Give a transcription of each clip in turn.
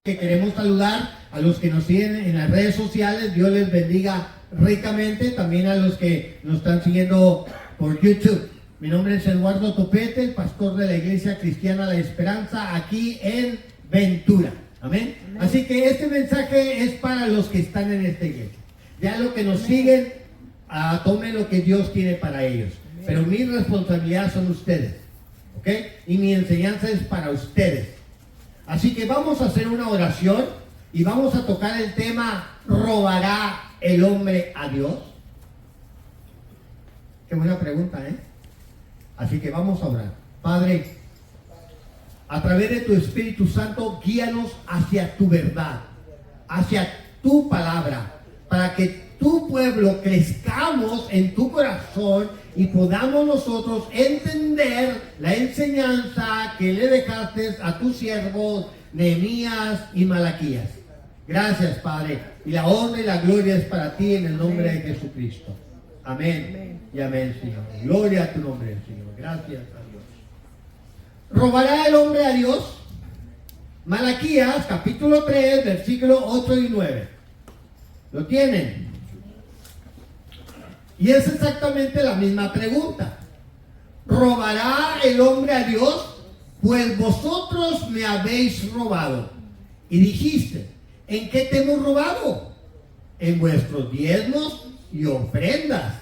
Que queremos saludar a los que nos siguen en las redes sociales. Dios les bendiga ricamente. También a los que nos están siguiendo por YouTube. Mi nombre es Eduardo Topete, el pastor de la Iglesia Cristiana La Esperanza, aquí en Ventura. Amén. Así que este mensaje es para los que están en esta iglesia. Ya los que nos siguen, tomen lo que Dios tiene para ellos. Pero mi responsabilidad son ustedes. ¿Ok? Y mi enseñanza es para ustedes. Así que vamos a hacer una oración y vamos a tocar el tema: ¿robará el hombre a Dios? Qué buena pregunta, ¿eh? Así que vamos a orar. Padre, a través de tu Espíritu Santo, guíanos hacia tu verdad, hacia tu palabra, para que tu pueblo crezcamos en tu corazón y podamos nosotros entender la enseñanza que le dejaste a tus siervos Nehemías y Malaquías. Gracias, Padre, y la honra y la gloria es para ti en el nombre de Jesucristo. Amén y amén, Señor. Gloria a tu nombre, Señor. Gracias a Dios. ¿Robará el hombre a Dios? Malaquías capítulo 3, versículos 8 y 9. ¿Lo tienen? Y es exactamente la misma pregunta. ¿Robará el hombre a Dios? Pues vosotros me habéis robado. Y dijiste: ¿en qué te hemos robado? En vuestros diezmos y ofrendas.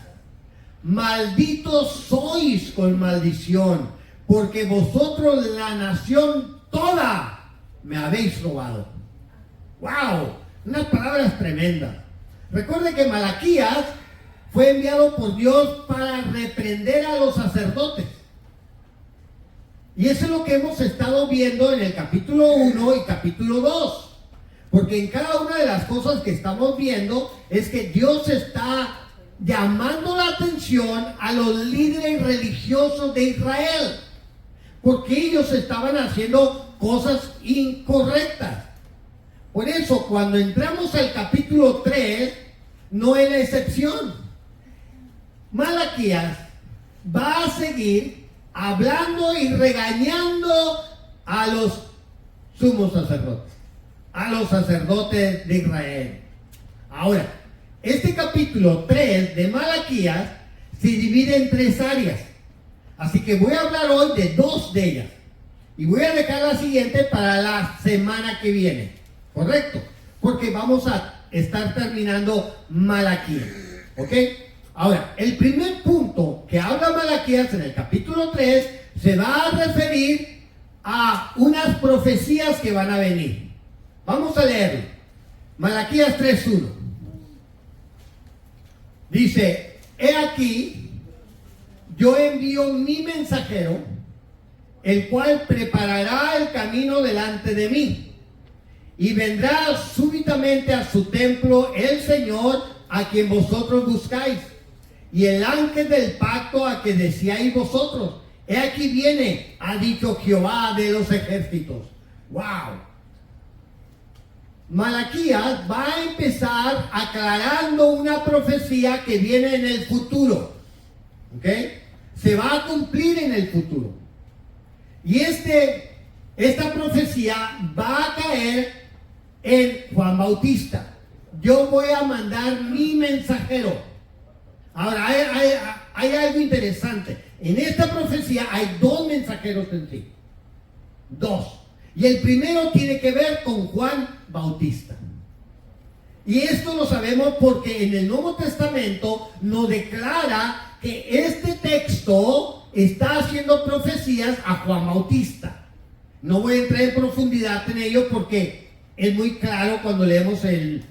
Malditos sois con maldición, porque vosotros, la nación toda, me habéis robado. ¡Wow! Unas palabras tremendas. Recuerde que Malaquías fue enviado por Dios para reprender a los sacerdotes. Y eso es lo que hemos estado viendo en el capítulo 1 y capítulo 2. Porque en cada una de las cosas que estamos viendo es que Dios está llamando la atención a los líderes religiosos de Israel. Porque ellos estaban haciendo cosas incorrectas. Por eso, cuando entramos al capítulo 3, no es la excepción. Malaquías va a seguir hablando y regañando a los sumos sacerdotes, a los sacerdotes de Israel. Ahora, este capítulo 3 de Malaquías se divide en 3 áreas. Así que voy a hablar hoy de 2 de ellas. Y voy a dejar la siguiente para la semana que viene. ¿Correcto? Porque vamos a estar terminando Malaquías. ¿Ok? Ahora, el primer punto que habla Malaquías en el capítulo 3 se va a referir a unas profecías que van a venir. Vamos a leerlo. Malaquías 3:1. Dice: he aquí, yo envío mi mensajero, el cual preparará el camino delante de mí. Y vendrá súbitamente a su templo el Señor a quien vosotros buscáis, y el ángel del pacto a que deseáis vosotros. He aquí viene, ha dicho Jehová de los ejércitos. ¡Wow! Malaquías va a empezar aclarando una profecía que viene en el futuro. ¿Ok? Se va a cumplir en el futuro. Y esta profecía va a caer en Juan Bautista. Yo voy a mandar mi mensajero. Ahora, hay algo interesante. En esta profecía hay 2 mensajeros en sí. 2. Y el primero tiene que ver con Juan Bautista. Y esto lo sabemos porque en el Nuevo Testamento nos declara que este texto está haciendo profecías a Juan Bautista. No voy a entrar en profundidad en ello porque es muy claro cuando leemos el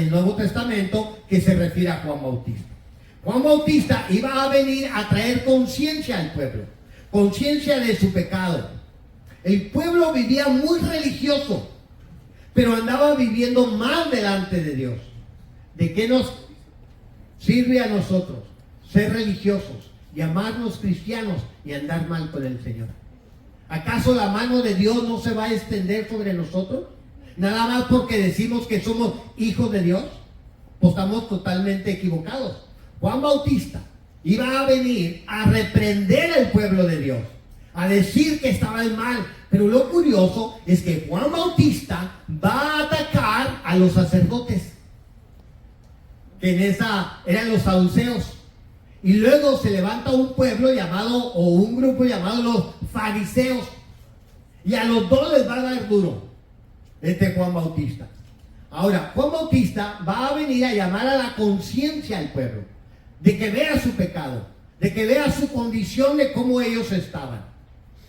Nuevo Testamento que se refiere a Juan Bautista. Juan Bautista iba a venir a traer conciencia al pueblo, conciencia de su pecado. El pueblo vivía muy religioso, pero andaba viviendo mal delante de Dios. ¿De qué nos sirve a nosotros ser religiosos, llamarnos cristianos y andar mal con el Señor? ¿Acaso la mano de Dios no se va a extender sobre nosotros? Nada más porque decimos que somos hijos de Dios. Pues estamos totalmente equivocados. Juan Bautista iba a venir a reprender al pueblo de Dios, a decir que estaba en mal. Pero lo curioso es que Juan Bautista va a atacar a los sacerdotes, que en esa eran los saduceos. Y luego se levanta un pueblo llamado, o un grupo llamado los fariseos. Y a los dos les va a dar duro Juan Bautista. Ahora, Juan Bautista va a venir a llamar a la conciencia al pueblo, de que vea su pecado, de que vea su condición de cómo ellos estaban.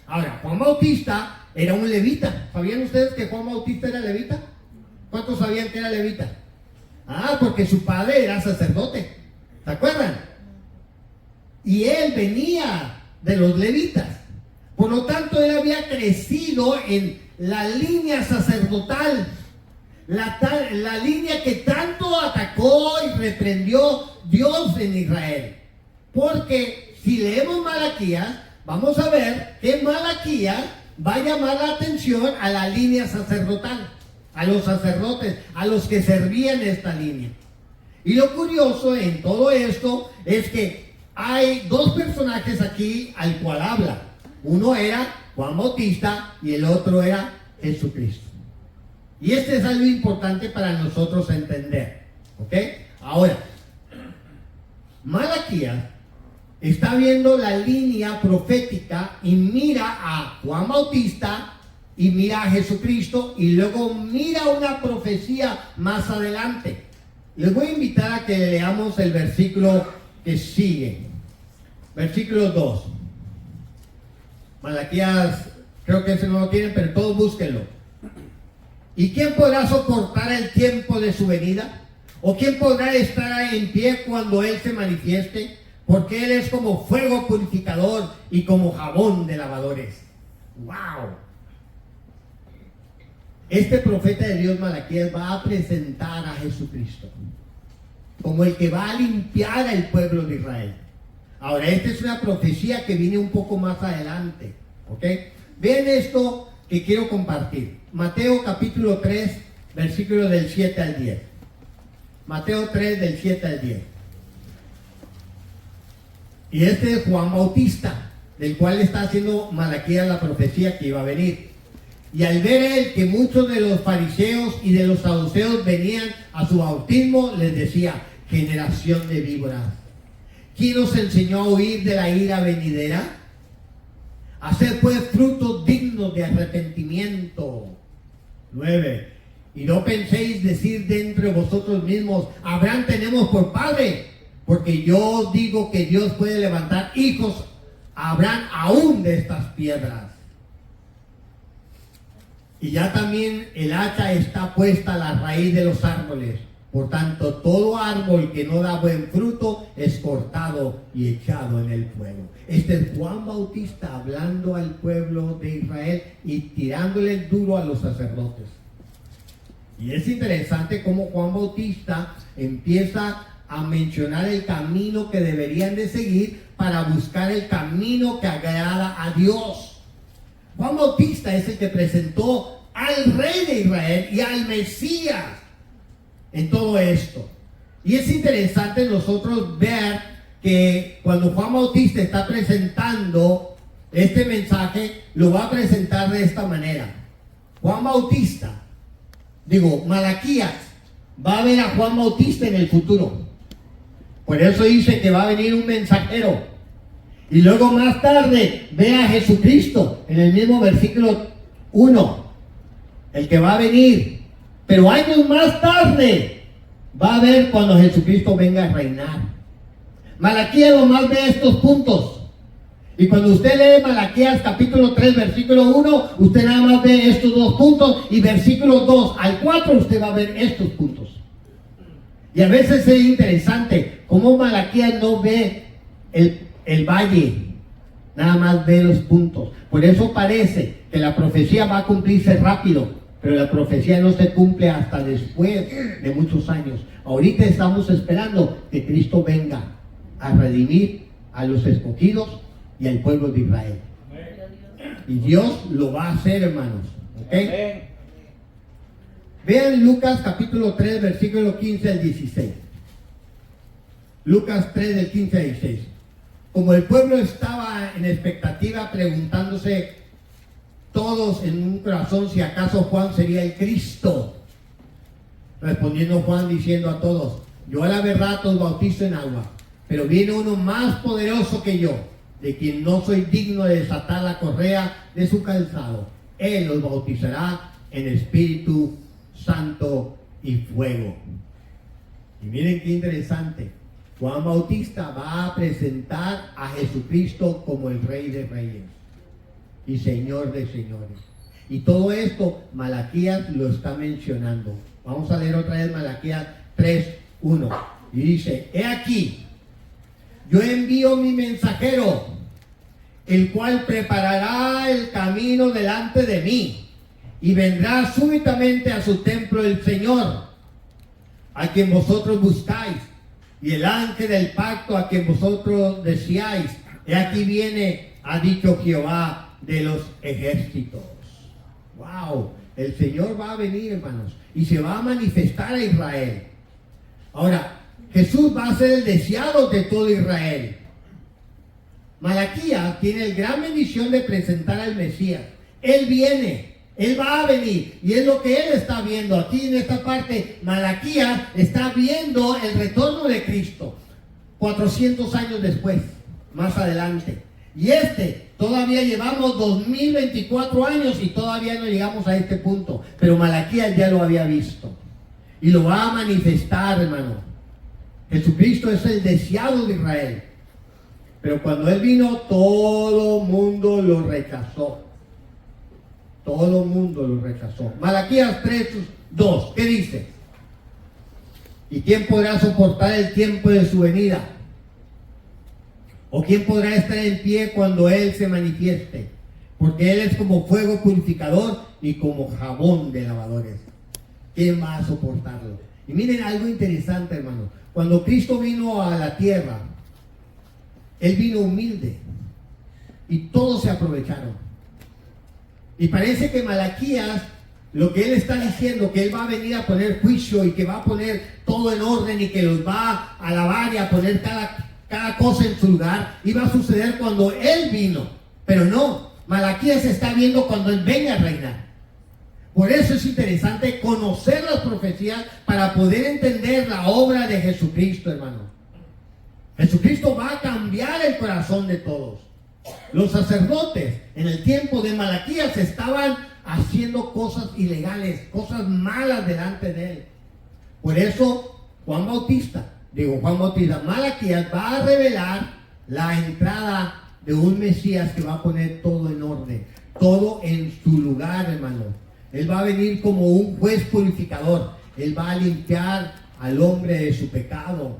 Ahora, Juan Bautista era un levita. ¿Sabían ustedes que Juan Bautista era levita? ¿Cuántos sabían que era levita? Porque su padre era sacerdote. ¿Se acuerdan? Y él venía de los levitas. Por lo tanto, él había crecido en la línea sacerdotal, la línea que tanto atacó y reprendió Dios en Israel. Porque si leemos Malaquías, vamos a ver que Malaquías va a llamar la atención a la línea sacerdotal, a los sacerdotes, a los que servían esta línea. Y lo curioso en todo esto es que hay dos personajes aquí al cual habla. Uno era Juan Bautista y el otro era Jesucristo. Y este es algo importante para nosotros entender. ¿Ok? Ahora, Malaquías está viendo la línea profética y mira a Juan Bautista y mira a Jesucristo y luego mira una profecía más adelante. Les voy a invitar a que leamos el versículo que sigue. Versículo 2. Malaquías, creo que ese no lo tienen, pero todos búsquenlo. ¿Y quién podrá soportar el tiempo de su venida? ¿O quién podrá estar en pie cuando Él se manifieste? Porque Él es como fuego purificador y como jabón de lavadores. ¡Wow! Este profeta de Dios, Malaquías, va a presentar a Jesucristo como el que va a limpiar al pueblo de Israel. Ahora, esta es una profecía que viene un poco más adelante. ¿Ok? Vean esto que quiero compartir. Mateo capítulo 3, versículos del 7 al 10. Mateo 3, del 7 al 10. Y este es Juan Bautista, del cual está haciendo Malaquías la profecía que iba a venir. Y al ver él que muchos de los fariseos y de los saduceos venían a su bautismo, les decía: generación de víboras, ¿quién os enseñó a huir de la ira venidera? Haced pues frutos dignos de arrepentimiento. 9. Y no penséis decir dentro de vosotros mismos: Abraham tenemos por padre. Porque yo os digo que Dios puede levantar hijos a Abraham aún de estas piedras. Y ya también el hacha está puesta a la raíz de los árboles. Por tanto, todo árbol que no da buen fruto es cortado y echado en el fuego. Este es Juan Bautista hablando al pueblo de Israel y tirándole el duro a los sacerdotes. Y es interesante cómo Juan Bautista empieza a mencionar el camino que deberían de seguir para buscar el camino que agrada a Dios. Juan Bautista es el que presentó al rey de Israel y al Mesías en todo esto. Y es interesante nosotros ver que cuando Juan Bautista está presentando este mensaje, lo va a presentar de esta manera. Malaquías va a ver a Juan Bautista en el futuro. Por eso dice que va a venir un mensajero. Y luego más tarde ve a Jesucristo en el mismo versículo 1, el que va a venir. Pero años más tarde va a ver cuando Jesucristo venga a reinar. Malaquías nomás ve estos puntos. Y cuando usted lee Malaquías capítulo 3, versículo 1, usted nada más ve estos dos puntos. Y versículos 2 al 4 usted va a ver estos puntos. Y a veces es interesante cómo Malaquías no ve el valle, nada más ve los puntos. Por eso parece que la profecía va a cumplirse rápido, pero la profecía no se cumple hasta después de muchos años. Ahorita estamos esperando que Cristo venga a redimir a los escogidos y al pueblo de Israel. Y Dios lo va a hacer, hermanos. ¿Okay? Vean Lucas capítulo 3, versículo 15 al 16. Lucas 3, del 15 al 16. como el pueblo estaba en expectativa, preguntándose todos en un corazón si acaso Juan sería el Cristo, respondiendo Juan diciendo a todos: yo a la verdad os bautizo en agua, pero viene uno más poderoso que yo, de quien no soy digno de desatar la correa de su calzado. Él los bautizará en Espíritu Santo y fuego. Y miren qué interesante. Juan Bautista va a presentar a Jesucristo como el Rey de Reyes y Señor de Señores. Y todo esto Malaquías lo está mencionando. Vamos a leer otra vez Malaquías 3:1. Y dice: he aquí, yo envío mi mensajero, el cual preparará el camino delante de mí, y vendrá súbitamente a su templo el Señor, a quien vosotros buscáis, y el ángel del pacto a quien vosotros deseáis. He aquí viene, ha dicho Jehová de los ejércitos. ¡Wow! El Señor va a venir, hermanos, y se va a manifestar a Israel. Ahora, Jesús va a ser el deseado de todo Israel. Malaquías tiene la gran bendición de presentar al Mesías. Él viene, Él va a venir, y es lo que Él está viendo. Aquí en esta parte, Malaquías está viendo el retorno de Cristo 400 años después, más adelante. Y todavía llevamos 2024 años y todavía no llegamos a este punto. Pero Malaquías ya lo había visto y lo va a manifestar, hermano. Jesucristo es el deseado de Israel. Pero cuando Él vino, todo mundo lo rechazó. Todo mundo lo rechazó. Malaquías 3:2, ¿qué dice? ¿Y quién podrá soportar el tiempo de su venida? ¿O quién podrá estar en pie cuando Él se manifieste? Porque Él es como fuego purificador y como jabón de lavadores. ¿Quién va a soportarlo? Y miren algo interesante, hermano. Cuando Cristo vino a la tierra, Él vino humilde y todos se aprovecharon. Y parece que Malaquías, lo que Él está diciendo, que Él va a venir a poner juicio y que va a poner todo en orden y que los va a alabar y a poner cada cosa en su lugar, iba a suceder cuando Él vino. Pero no, Malaquías está viendo cuando Él venga a reinar. Por eso es interesante conocer las profecías para poder entender la obra de Jesucristo, hermano. Jesucristo va a cambiar el corazón de todos. Los sacerdotes en el tiempo de Malaquías estaban haciendo cosas ilegales, cosas malas delante de Él. Por eso Malaquías va a revelar la entrada de un Mesías que va a poner todo en orden, todo en su lugar, hermano. Él va a venir como un juez purificador. Él va a limpiar al hombre de su pecado.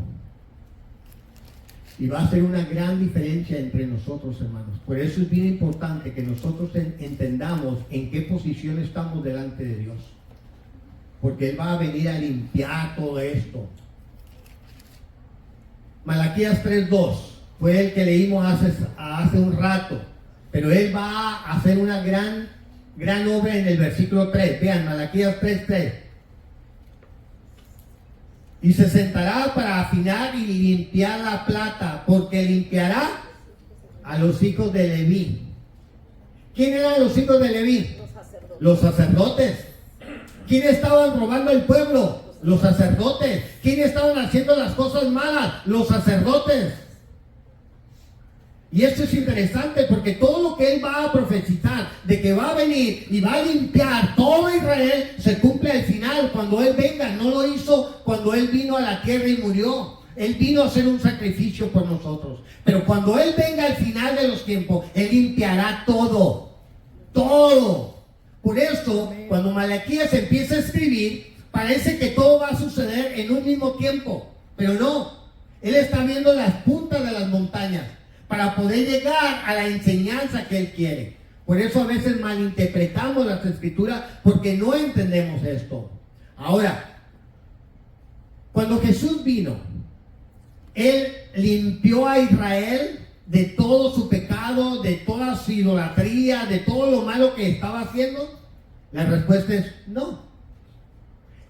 Y va a hacer una gran diferencia entre nosotros, hermanos. Por eso es bien importante que nosotros entendamos en qué posición estamos delante de Dios. Porque Él va a venir a limpiar todo esto. Malaquías 3:2 fue el que leímos hace un rato. Pero Él va a hacer una gran obra en el versículo 3. Vean, Malaquías 3:3. Y se sentará para afinar y limpiar la plata, porque limpiará a los hijos de Leví. ¿Quién eran los hijos de Leví? Los sacerdotes. ¿Quién estaban robando el pueblo? Los sacerdotes. ¿Quién estaban haciendo las cosas malas? Los sacerdotes. Y esto es interesante porque todo lo que Él va a profetizar de que va a venir y va a limpiar todo Israel se cumple al final cuando Él venga. No lo hizo cuando Él vino a la tierra y murió. Él vino a hacer un sacrificio por nosotros. Pero cuando Él venga al final de los tiempos, Él limpiará todo. Todo. Por eso, cuando Malaquías empieza a escribir, parece que todo va a suceder en un mismo tiempo. Pero no. Él está viendo las puntas de las montañas para poder llegar a la enseñanza que Él quiere. Por eso a veces malinterpretamos las escrituras porque no entendemos esto. Ahora, cuando Jesús vino, Él limpió a Israel de todo su pecado, de toda su idolatría, de todo lo malo que estaba haciendo. La respuesta es no.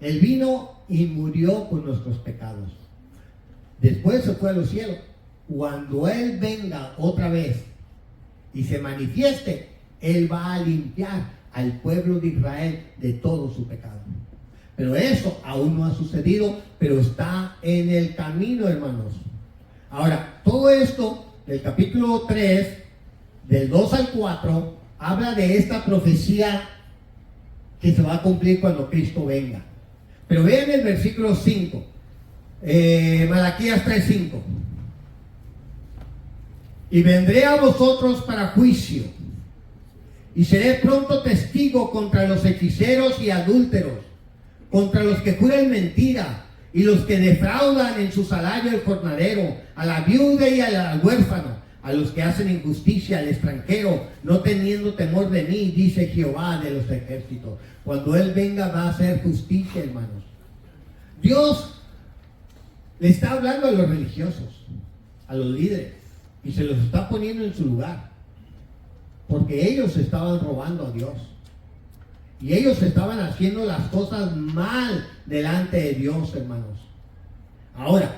Él vino y murió por nuestros pecados. Después se fue a los cielos. cuando Él venga otra vez y se manifieste, Él va a limpiar al pueblo de Israel de todo su pecado. Pero eso aún no ha sucedido, pero está en el camino, hermanos. Ahora, todo esto del capítulo 3, del 2 al 4, habla de esta profecía que se va a cumplir cuando Cristo venga. Pero vean el versículo 5, Malaquías 3:5. Y vendré a vosotros para juicio, y seré pronto testigo contra los hechiceros y adúlteros, contra los que juran mentira, y los que defraudan en su salario el jornalero, a la viuda y al huérfano, a los que hacen injusticia al extranjero, no teniendo temor de mí, dice Jehová de los ejércitos. Cuando Él venga va a hacer justicia, hermanos. Dios le está hablando a los religiosos, a los líderes, y se los está poniendo en su lugar, porque ellos estaban robando a Dios, y ellos estaban haciendo las cosas mal delante de Dios, hermanos. Ahora,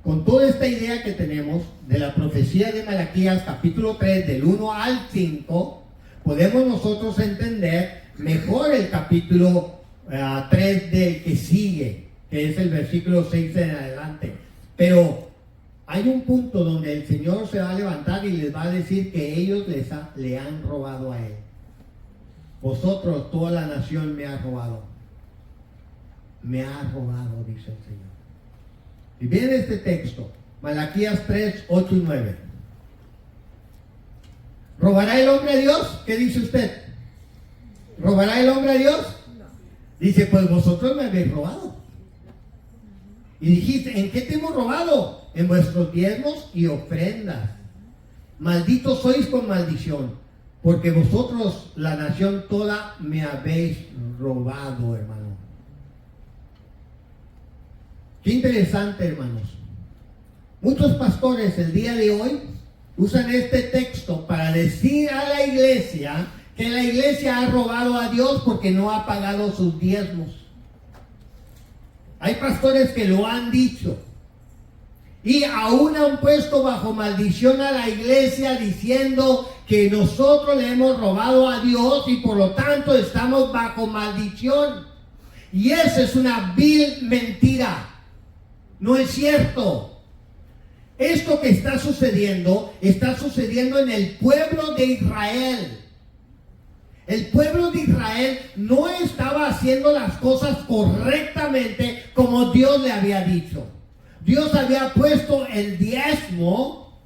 con toda esta idea que tenemos de la profecía de Malaquías capítulo 3 del 1 al 5, podemos nosotros entender mejor el capítulo 3 del que sigue, que es el versículo 6 en adelante. Pero hay un punto donde el Señor se va a levantar y les va a decir que ellos le han robado a Él. Vosotros, toda la nación me ha robado. Me ha robado, dice el Señor. Y viene este texto, Malaquías 3, 8 y 9. ¿Robará el hombre a Dios? ¿Qué dice usted? ¿Robará el hombre a Dios? Dice, pues vosotros me habéis robado. Y dijiste, ¿en qué te hemos robado? En vuestros diezmos y ofrendas. Malditos sois con maldición, porque vosotros, la nación toda, me habéis robado, hermano. Qué interesante, hermanos. Muchos pastores el día de hoy usan este texto para decir a la iglesia que la iglesia ha robado a Dios porque no ha pagado sus diezmos. Hay pastores que lo han dicho y aún han puesto bajo maldición a la iglesia diciendo que nosotros le hemos robado a Dios y por lo tanto estamos bajo maldición. Y esa es una vil mentira. No es cierto. Esto que está sucediendo en el pueblo de Israel. El pueblo de Israel no estaba haciendo las cosas correctamente como Dios le había dicho. Dios había puesto el diezmo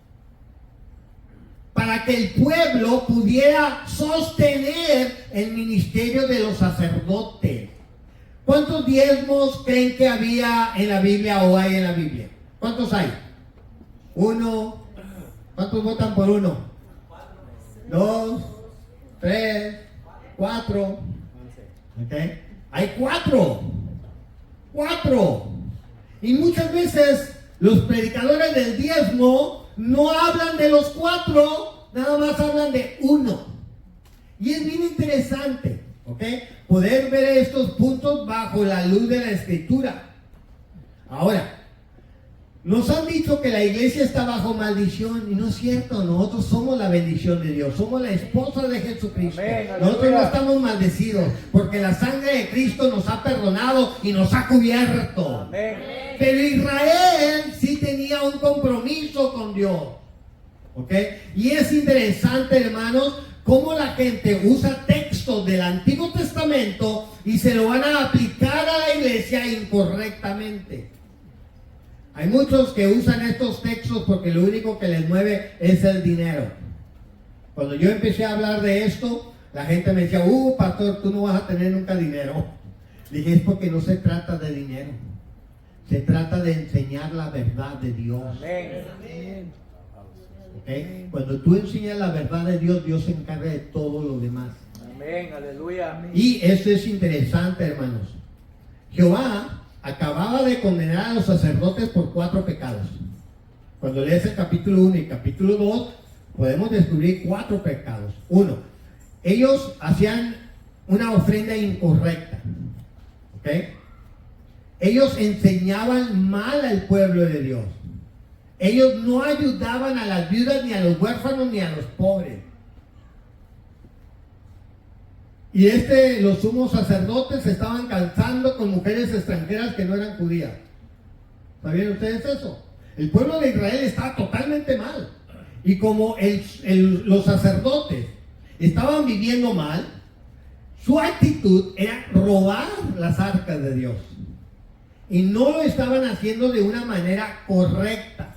para que el pueblo pudiera sostener el ministerio de los sacerdotes. ¿Cuántos diezmos creen que había en la Biblia o hay en la Biblia? ¿Cuántos hay? Uno. ¿Cuántos votan por uno? 2, 3, 4. ¿Okay? Hay 4. Y muchas veces los predicadores del diezmo no hablan de los 4, nada más hablan de 1. Y es bien interesante, ¿ok? Poder ver estos puntos bajo la luz de la Escritura. Ahora, nos han dicho que la iglesia está bajo maldición y no es cierto. Nosotros somos la bendición de Dios, somos la esposa de Jesucristo. Amén, nosotros no estamos maldecidos porque la sangre de Cristo nos ha perdonado y nos ha cubierto. Amén. Pero Israel sí tenía un compromiso con Dios, ¿ok? Y es interesante, hermanos, cómo la gente usa textos del Antiguo Testamento y se lo van a aplicar a la iglesia incorrectamente. Hay muchos que usan estos textos porque lo único que les mueve es el dinero. Cuando yo empecé a hablar de esto, la gente me decía, pastor, tú no vas a tener nunca dinero. Dije, es porque no se trata de dinero. Se trata de enseñar la verdad de Dios. Amén. ¿Okay? Cuando tú enseñas la verdad de Dios, Dios se encarga de todo lo demás. Amén, aleluya. Y eso es interesante, hermanos. Jehová acababa de condenar a los sacerdotes por 4 pecados. Cuando lees el capítulo 1 y capítulo 2, podemos descubrir 4 pecados. 1, ellos hacían una ofrenda incorrecta. ¿Ok? Ellos enseñaban mal al pueblo de Dios. Ellos no ayudaban a las viudas, ni a los huérfanos, ni a los pobres. Y los sumos sacerdotes se estaban casando con mujeres extranjeras que no eran judías. ¿Sabían ustedes eso? El pueblo de Israel estaba totalmente mal. Y como los sacerdotes estaban viviendo mal, su actitud era robar las arcas de Dios. Y no lo estaban haciendo de una manera correcta.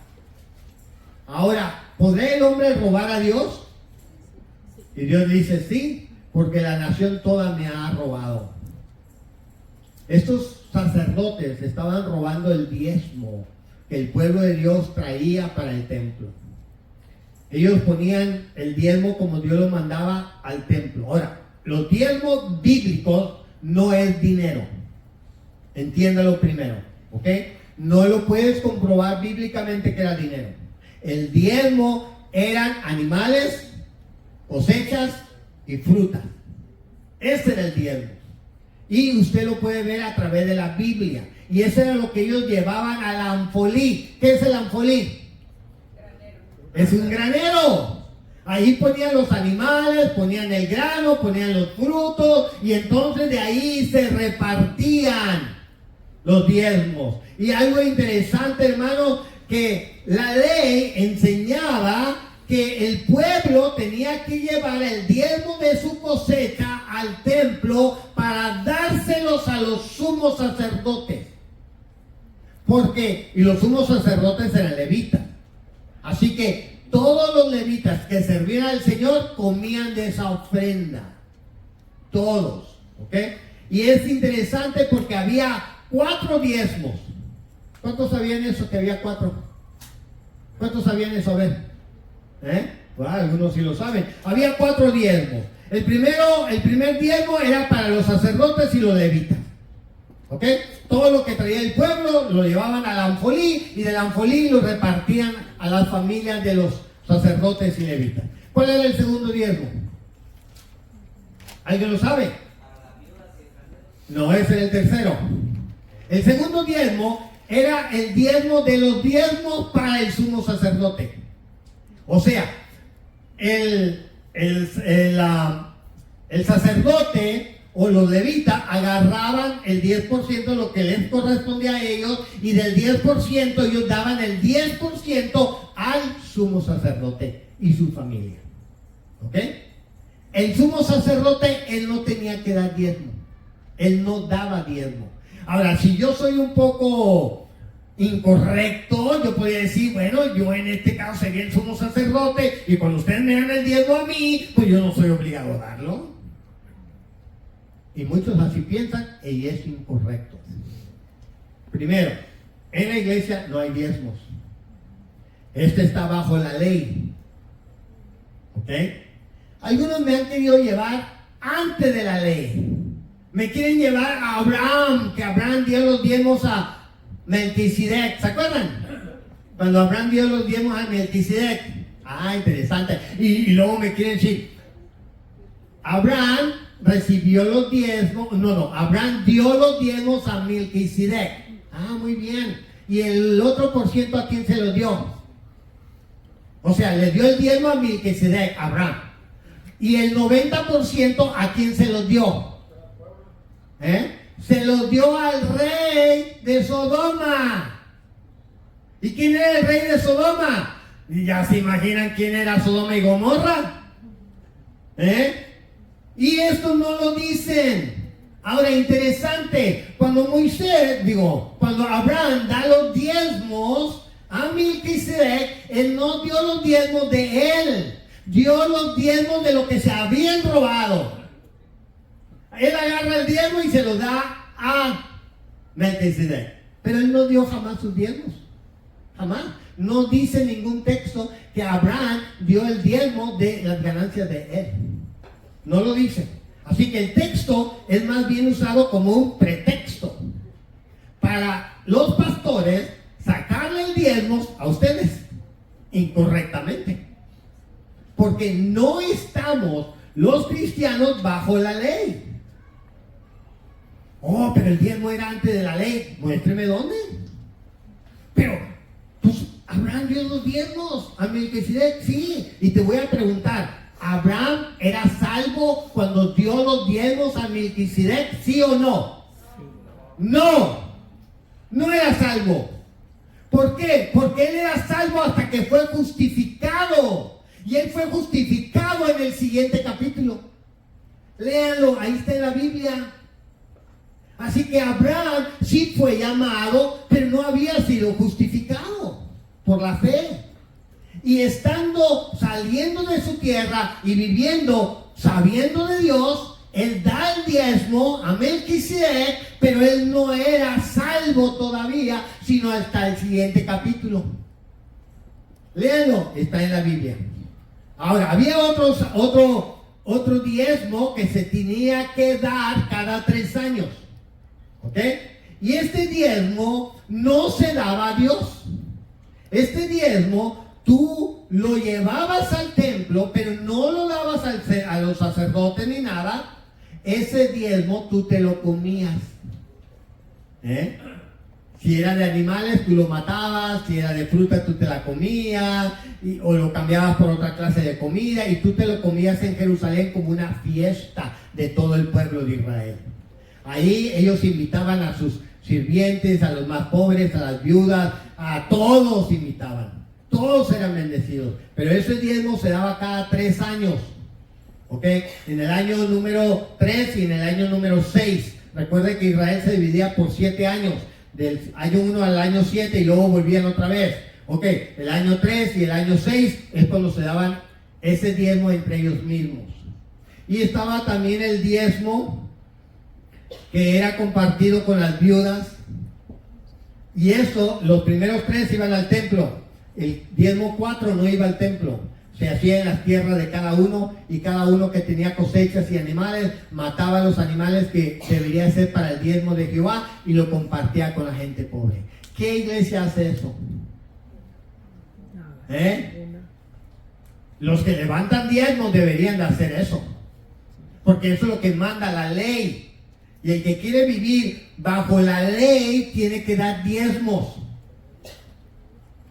Ahora, ¿podrá el hombre robar a Dios? Y Dios dice, sí, porque la nación toda me ha robado. Estos sacerdotes estaban robando el diezmo que el pueblo de Dios traía para el templo. Ellos ponían el diezmo como Dios lo mandaba al templo. Ahora, los diezmos bíblicos no es dinero. Entiéndalo primero, ¿ok? No lo puedes comprobar bíblicamente que era dinero. El diezmo eran animales, cosechas y frutas. Ese era el diezmo. Y usted lo puede ver a través de la Biblia. Y eso era lo que ellos llevaban al anfolí. ¿Qué es el anfolí? Granero. Es un granero. Ahí ponían los animales, ponían el grano, ponían los frutos. Y entonces de ahí se repartían los diezmos. Y algo interesante, hermano, que la ley enseñaba que el pueblo tenía que llevar el diezmo de su cosecha al templo para dárselos a los sumos sacerdotes. Y los sumos sacerdotes eran levitas. Así que todos los levitas que servían al Señor comían de esa ofrenda. Todos, ¿ok? Y es interesante porque había 4 diezmos. ¿Cuántos sabían eso? Que había 4. ¿Cuántos sabían eso? A ver. Bueno, algunos sí lo saben. Había 4 diezmos. El primer diezmo era para los sacerdotes y los levitas. ¿Ok? Todo lo que traía el pueblo lo llevaban al anfolí y del anfolí lo repartían a las familias de los sacerdotes y levitas. ¿Cuál era el segundo diezmo? ¿Alguien lo sabe? No, ese era el tercero. El segundo diezmo era el diezmo de los diezmos para el sumo sacerdote. O sea, el sacerdote o los levitas agarraban el 10% de lo que les correspondía a ellos, y del 10% ellos daban el 10% al sumo sacerdote y su familia. ¿Ok? El sumo sacerdote, él no tenía que dar diezmo. Él no daba diezmo. Ahora, si yo soy un poco incorrecto, yo podría decir, bueno, yo en este caso sería el sumo sacerdote y cuando ustedes me dan el diezmo a mí, pues yo no soy obligado a darlo. Y muchos así piensan y es incorrecto. Primero, en la iglesia no hay diezmos. Este está bajo la ley. ¿Ok? Algunos me han querido llevar antes de la ley. Me quieren llevar a Abraham, que Abraham dio los diezmos a Melquisedec. ¿Se acuerdan? Cuando Abraham dio los diezmos a Melquisedec. Ah, interesante. Y luego me quieren decir, Abraham recibió los diezmos. Abraham dio los diezmos a Melquisedec. Ah, muy bien. ¿Y el otro por ciento a quién se lo dio? O sea, le dio el diezmo a Melquisedec, Abraham. ¿Y el 90% a quién se los dio? Se los dio al rey de Sodoma. ¿Y quién era el rey de Sodoma? Y ya se imaginan quién era Sodoma y Gomorra. Y esto no lo dicen. Ahora, interesante, cuando Abraham da los diezmos a Melquisedec, él no dio los diezmos de él, dio los diezmos de lo que se habían robado. Él agarra el diezmo y se lo da a Melquisedec. Pero él no dio jamás sus diezmos. Jamás. No dice ningún texto que Abraham dio el diezmo de las ganancias de él. No lo dice. Así que el texto es más bien usado como un pretexto para los pastores sacarle el diezmo a ustedes incorrectamente. Porque no estamos los cristianos bajo la ley. Oh, pero el diezmo era antes de la ley. Muéstreme dónde. Pero, pues, Abraham ¿Abraham dio los diezmos a Melquisedec? Sí. Y te voy a preguntar, ¿Abraham era salvo cuando dio los diezmos a Melquisedec? ¿Sí o no? No, no era salvo. ¿Por qué? Porque él era salvo hasta que fue justificado. Y él fue justificado en el siguiente capítulo. Léanlo, ahí está en la Biblia. Así que Abraham sí fue llamado, pero no había sido justificado por la fe. Y saliendo de su tierra y viviendo, sabiendo de Dios, él da el diezmo a Melquisedec, pero él no era salvo todavía, sino hasta el siguiente capítulo. Léanlo, está en la Biblia. Ahora, había otro diezmo que se tenía que dar cada 3 años. ¿Ok? Y este diezmo no se daba a Dios. Este diezmo tú lo llevabas al templo, pero no lo dabas a los sacerdotes ni nada. Ese diezmo tú te lo comías. Si era de animales, tú lo matabas. Si era de fruta, tú te la comías. O lo cambiabas por otra clase de comida. Y tú te lo comías en Jerusalén como una fiesta de todo el pueblo de Israel. Ahí ellos invitaban a sus sirvientes, a los más pobres, a las viudas, a todos invitaban. Todos eran bendecidos. Pero ese diezmo se daba cada 3 años. ¿Ok? En el año número 3 y en el año número 6. Recuerden que Israel se dividía por 7 años. Del año 1 al año 7 y luego volvían otra vez. ¿Ok? El año 3 y el año 6 es cuando se daban ese diezmo entre ellos mismos. Y estaba también el diezmo que era compartido con las viudas, y eso, los primeros 3 iban al templo, el diezmo 4 no iba al templo, se hacía en las tierras de cada uno, y cada uno que tenía cosechas y animales, mataba a los animales que debería ser para el diezmo de Jehová, y lo compartía con la gente pobre. ¿Qué iglesia hace eso? Los que levantan diezmos deberían de hacer eso, porque eso es lo que manda la ley. Y el que quiere vivir bajo la ley tiene que dar diezmos.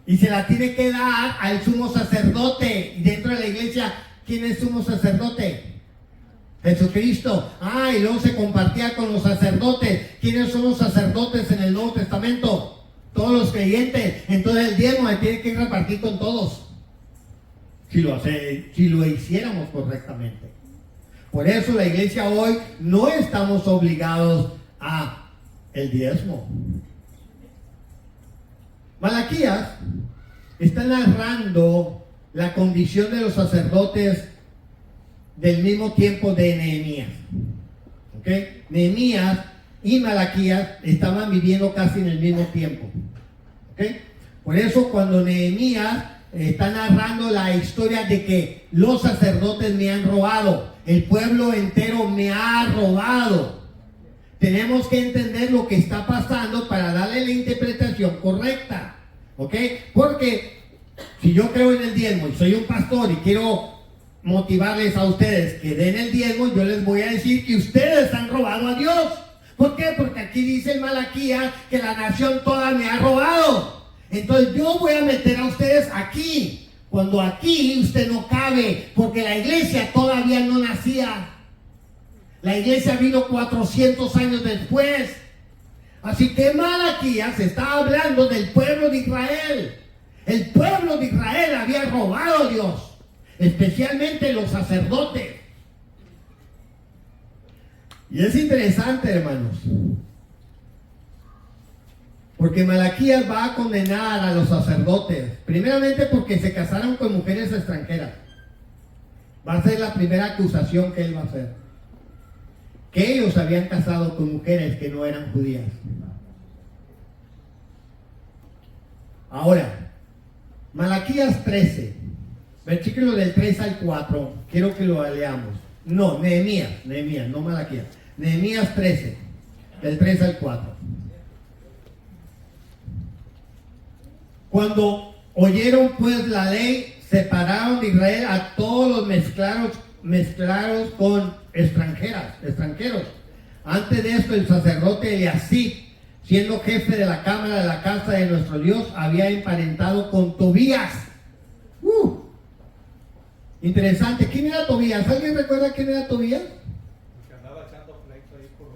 Y se la tiene que dar al sumo sacerdote. Y dentro de la iglesia, ¿quién es sumo sacerdote? Jesucristo. Y luego se compartía con los sacerdotes. ¿Quiénes son los sacerdotes en el Nuevo Testamento? Todos los creyentes. Entonces el diezmo se tiene que repartir con todos. Si lo hiciéramos correctamente. Por eso la iglesia hoy no estamos obligados a el diezmo. Malaquías está narrando la condición de los sacerdotes del mismo tiempo de Nehemías. ¿Ok? Nehemías y Malaquías estaban viviendo casi en el mismo tiempo. ¿Ok? Por eso cuando Nehemías está narrando la historia de que los sacerdotes me han robado, el pueblo entero me ha robado. Tenemos que entender lo que está pasando para darle la interpretación correcta. ¿Ok? Porque si yo creo en el diezmo y soy un pastor y quiero motivarles a ustedes que den el diezmo, yo les voy a decir que ustedes han robado a Dios. ¿Por qué? Porque aquí dice en Malaquías que la nación toda me ha robado. Entonces yo voy a meter a ustedes aquí, cuando aquí usted no cabe, porque la iglesia todavía no nacía. La iglesia vino 400 años después. Así que Malaquías está hablando del pueblo de Israel. El pueblo de Israel había robado a Dios, especialmente los sacerdotes. Y es interesante, hermanos, porque Malaquías va a condenar a los sacerdotes, primeramente porque se casaron con mujeres extranjeras. Va a ser la primera acusación que él va a hacer, que ellos habían casado con mujeres que no eran judías. Ahora, Malaquías 13, versículo del 3 al 4, quiero que lo leamos. No, Nehemías, no Malaquías. Nehemías 13, del 3 al 4. Cuando oyeron pues la ley, separaron de Israel a todos los mezclados con extranjeros. Antes de esto, el sacerdote Eliasib siendo jefe de la cámara de la casa de nuestro Dios, había emparentado con Tobías. Interesante. ¿Quién era Tobías? ¿Alguien recuerda quién era Tobías? Que andaba echando pleito ahí por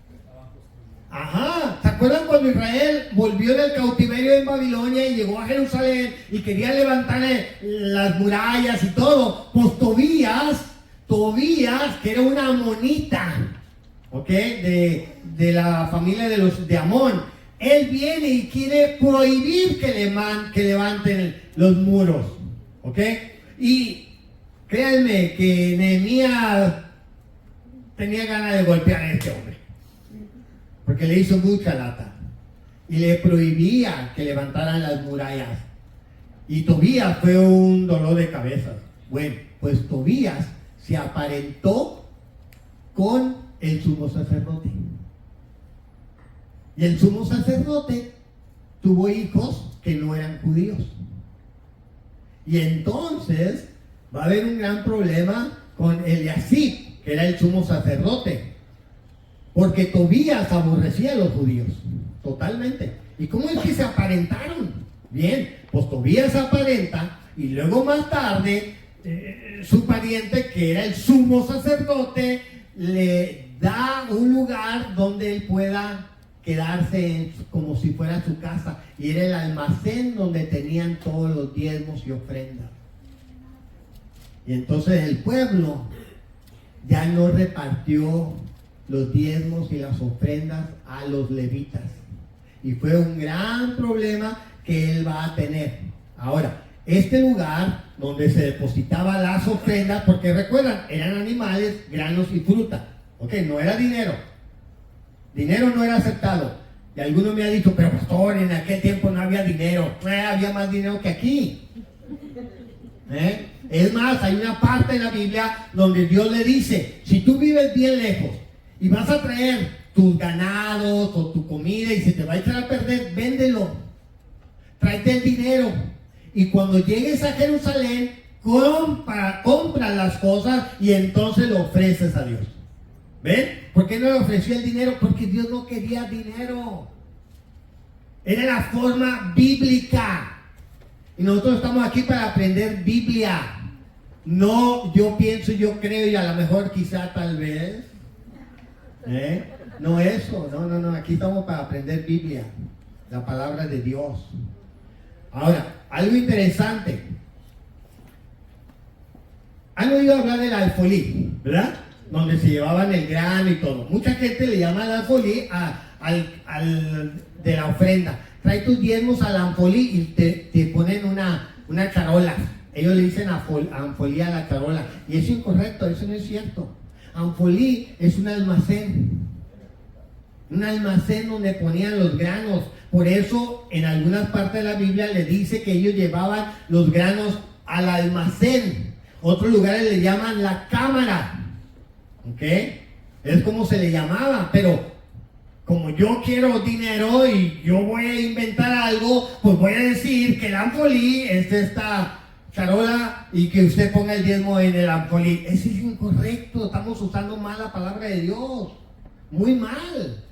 que estaban construyendo. Ajá. ¿Se acuerdan cuando Israel volvió del cautiverio en Babilonia y llegó a Jerusalén y quería levantar las murallas y todo? Pues Tobías, que era una amonita, ¿ok? De la familia de Amón. Él viene y quiere prohibir que levanten los muros, ¿ok? Y créanme que Nehemías tenía ganas de golpear a este hombre, porque le hizo mucha lata y le prohibía que levantaran las murallas. Y Tobías fue un dolor de cabeza. Bueno, pues Tobías se aparentó con el sumo sacerdote. Y el sumo sacerdote tuvo hijos que no eran judíos. Y entonces va a haber un gran problema con Eliasib, que era el sumo sacerdote, porque Tobías aborrecía a los judíos totalmente. ¿Y cómo es que se aparentaron? Bien, pues Tobías aparenta y luego más tarde su pariente, que era el sumo sacerdote, le da un lugar donde él pueda quedarse como si fuera su casa, y era el almacén donde tenían todos los diezmos y ofrendas. Y entonces el pueblo ya no repartió los diezmos y las ofrendas a los levitas, y fue un gran problema que él va a tener. Ahora, este lugar donde se depositaban las ofrendas, porque recuerdan, eran animales, granos y fruta, ok, no era dinero. Dinero no era aceptado. Y alguno me ha dicho, pero pastor, en aquel tiempo no había dinero. Había más dinero que aquí. Es más, hay una parte en la Biblia donde Dios le dice, si tú vives bien lejos y vas a traer tus ganados o tu comida y se te va a echar a perder, véndelo. Tráete el dinero. Y cuando llegues a Jerusalén, compra las cosas y entonces lo ofreces a Dios. ¿Ven? ¿Por qué no le ofreció el dinero? Porque Dios no quería dinero. Era la forma bíblica. Y nosotros estamos aquí para aprender Biblia. No, yo pienso, yo creo y a lo mejor quizá tal vez. No eso, no. Aquí estamos para aprender Biblia. La palabra de Dios. Ahora, algo interesante. ¿Han oído hablar del alfolí? ¿Verdad? Donde se llevaban el grano y todo. Mucha gente le llama al alfolí de la ofrenda. Trae tus diezmos al alfolí y te ponen una charola. Ellos le dicen alfolí a la charola. Y es incorrecto, eso no es cierto. Alfolí es un almacén. Un almacén donde ponían los granos. Por eso en algunas partes de la Biblia le dice que ellos llevaban los granos al almacén. Otros lugares le llaman la cámara. ¿Ok? Es como se le llamaba, pero como yo quiero dinero y yo voy a inventar algo, pues voy a decir que el alfolí es esta charola y que usted ponga el diezmo en el alfolí. Eso es incorrecto, estamos usando mal la palabra de Dios, muy mal.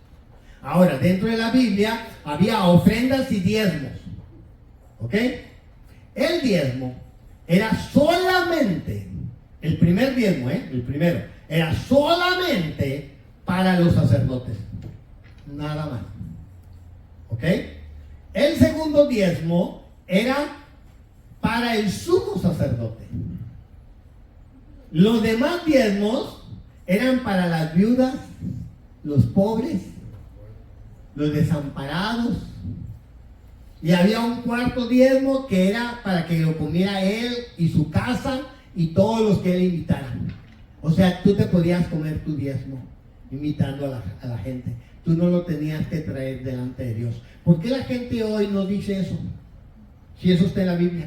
Ahora, dentro de la Biblia había ofrendas y diezmos, ¿ok? El diezmo era solamente, el primer diezmo, el primero, era solamente para los sacerdotes, nada más, ¿ok? El segundo diezmo era para el sumo sacerdote. Los demás diezmos eran para las viudas, los pobres, los desamparados, y había un cuarto diezmo que era para que lo comiera él y su casa y todos los que él invitara. O sea, tú te podías comer tu diezmo invitando a la gente. Tú no lo tenías que traer delante de Dios. ¿Por qué la gente hoy no dice eso? Si eso está en la Biblia.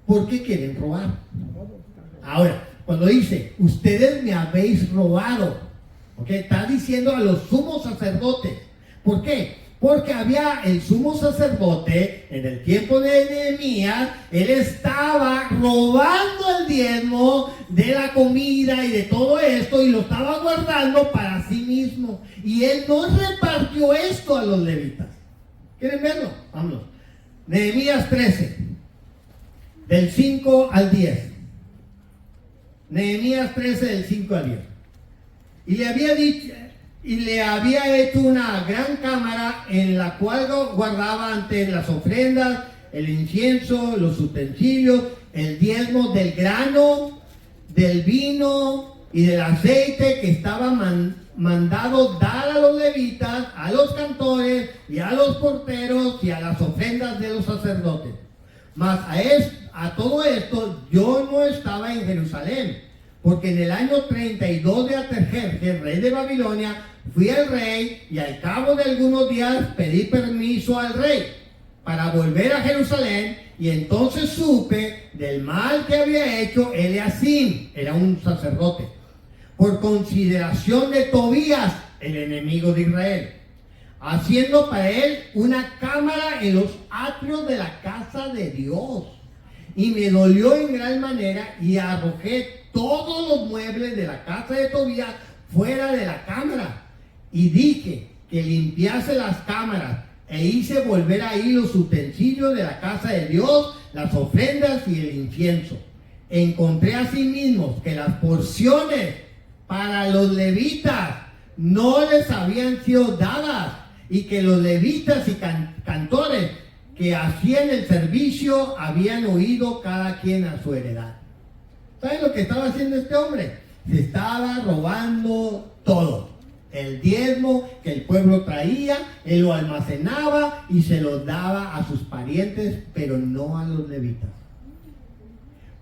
¿Por qué quieren robar? Ahora, cuando dice, ustedes me habéis robado, ¿ok? Está diciendo a los sumos sacerdotes. ¿Por qué? Porque había el sumo sacerdote en el tiempo de Nehemías, él estaba robando el diezmo de la comida y de todo esto y lo estaba guardando para sí mismo. mismo. Y él no repartió esto a los levitas. ¿Quieren verlo? Vámonos. Nehemías 13, del 5 al 10. Nehemías 13, del 5 al 10. Y le había dicho, y le había hecho una gran cámara en la cual guardaba ante las ofrendas, el incienso, los utensilios, el diezmo del grano, del vino y del aceite que estaba mandado dar a los levitas, a los cantores y a los porteros y a las ofrendas de los sacerdotes. Mas a todo esto yo no estaba en Jerusalén, porque en el año 32 de Artajerjes, rey de Babilonia, fui al rey y al cabo de algunos días pedí permiso al rey para volver a Jerusalén, y entonces supe del mal que había hecho Eliacim, era un sacerdote, por consideración de Tobías, el enemigo de Israel, haciendo para él una cámara en los atrios de la casa de Dios. Y me dolió en gran manera y arrojé todos los muebles de la casa de Tobías fuera de la cámara. Y dije que limpiase las cámaras e hice volver ahí los utensilios de la casa de Dios, las ofrendas y el incienso. Encontré asimismo que las porciones para los levitas no les habían sido dadas, y que los levitas y cantores que hacían el servicio habían huido cada quien a su heredad. ¿Saben lo que estaba haciendo este hombre? Se estaba robando todo. El diezmo que el pueblo traía, él lo almacenaba y se lo daba a sus parientes, pero no a los levitas.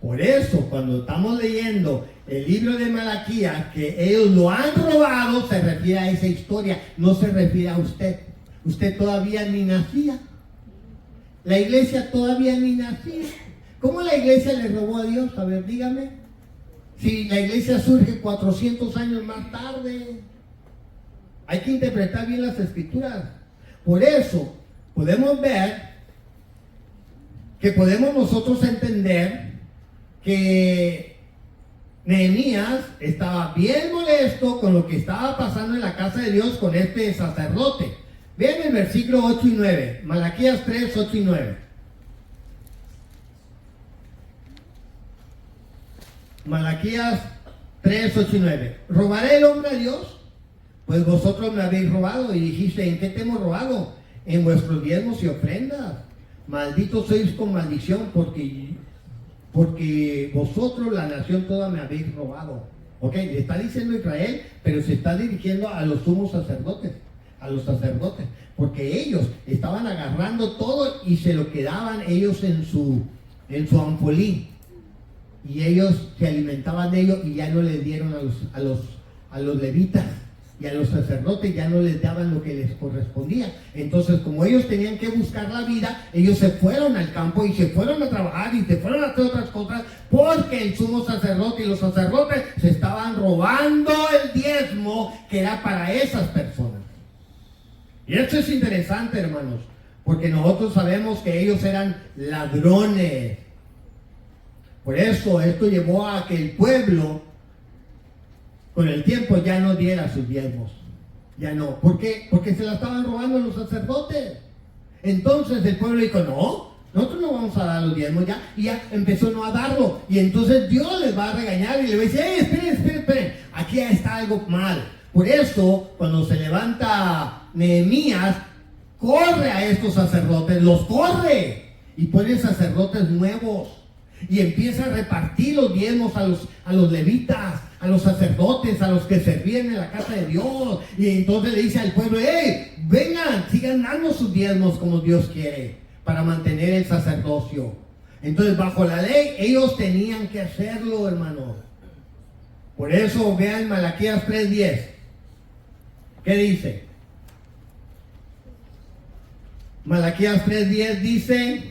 Por eso, cuando estamos leyendo el libro de Malaquías, que ellos lo han robado, se refiere a esa historia, no se refiere a usted. Usted todavía ni nacía. La iglesia todavía ni nacía. ¿Cómo la iglesia le robó a Dios? A ver, dígame. Si la iglesia surge 400 años más tarde. Hay que interpretar bien las escrituras. Por eso, podemos ver que podemos nosotros entender que Nehemías estaba bien molesto con lo que estaba pasando en la casa de Dios con este sacerdote. Vean el versículo 8 y 9, Malaquías 3, 8 y 9. Malaquías 3, 8 y 9. ¿Robará el hombre a Dios? Pues vosotros me habéis robado. Y dijiste, ¿en qué te hemos robado? En vuestros diezmos y ofrendas. Malditos sois con maldición, porque vosotros, la nación toda, me habéis robado. Ok, le está diciendo Israel, pero se está dirigiendo a los sumos sacerdotes, a los sacerdotes, porque ellos estaban agarrando todo y se lo quedaban ellos en su anfolín, y ellos se alimentaban de ello y ya no les dieron a los levitas y a los sacerdotes, ya no les daban lo que les correspondía. Entonces, como ellos tenían que buscar la vida, ellos se fueron al campo y se fueron a trabajar y se fueron a hacer otras cosas, porque el sumo sacerdote y los sacerdotes se estaban robando el diezmo que era para esas personas. Y esto es interesante, hermanos, porque nosotros sabemos que ellos eran ladrones. Por eso esto llevó a que el pueblo con el tiempo ya no diera sus diezmos. Ya no. ¿Por qué? Porque se la estaban robando los sacerdotes. Entonces el pueblo dijo, no, nosotros no vamos a dar los diezmos ya. Y ya empezó no a darlo. Y entonces Dios les va a regañar y les va a decir, esperen, aquí está algo mal. Por eso, cuando se levanta Nehemías, corre a estos sacerdotes, los corre y pone sacerdotes nuevos y empieza a repartir los diezmos a los levitas, a los sacerdotes, a los que servían en la casa de Dios. Y entonces le dice al pueblo, vengan, sigan dando sus diezmos como Dios quiere, para mantener el sacerdocio. Entonces, bajo la ley, ellos tenían que hacerlo, hermano. Por eso, vean Malaquías 3:10. ¿Qué dice? Malaquías 3:10 dice,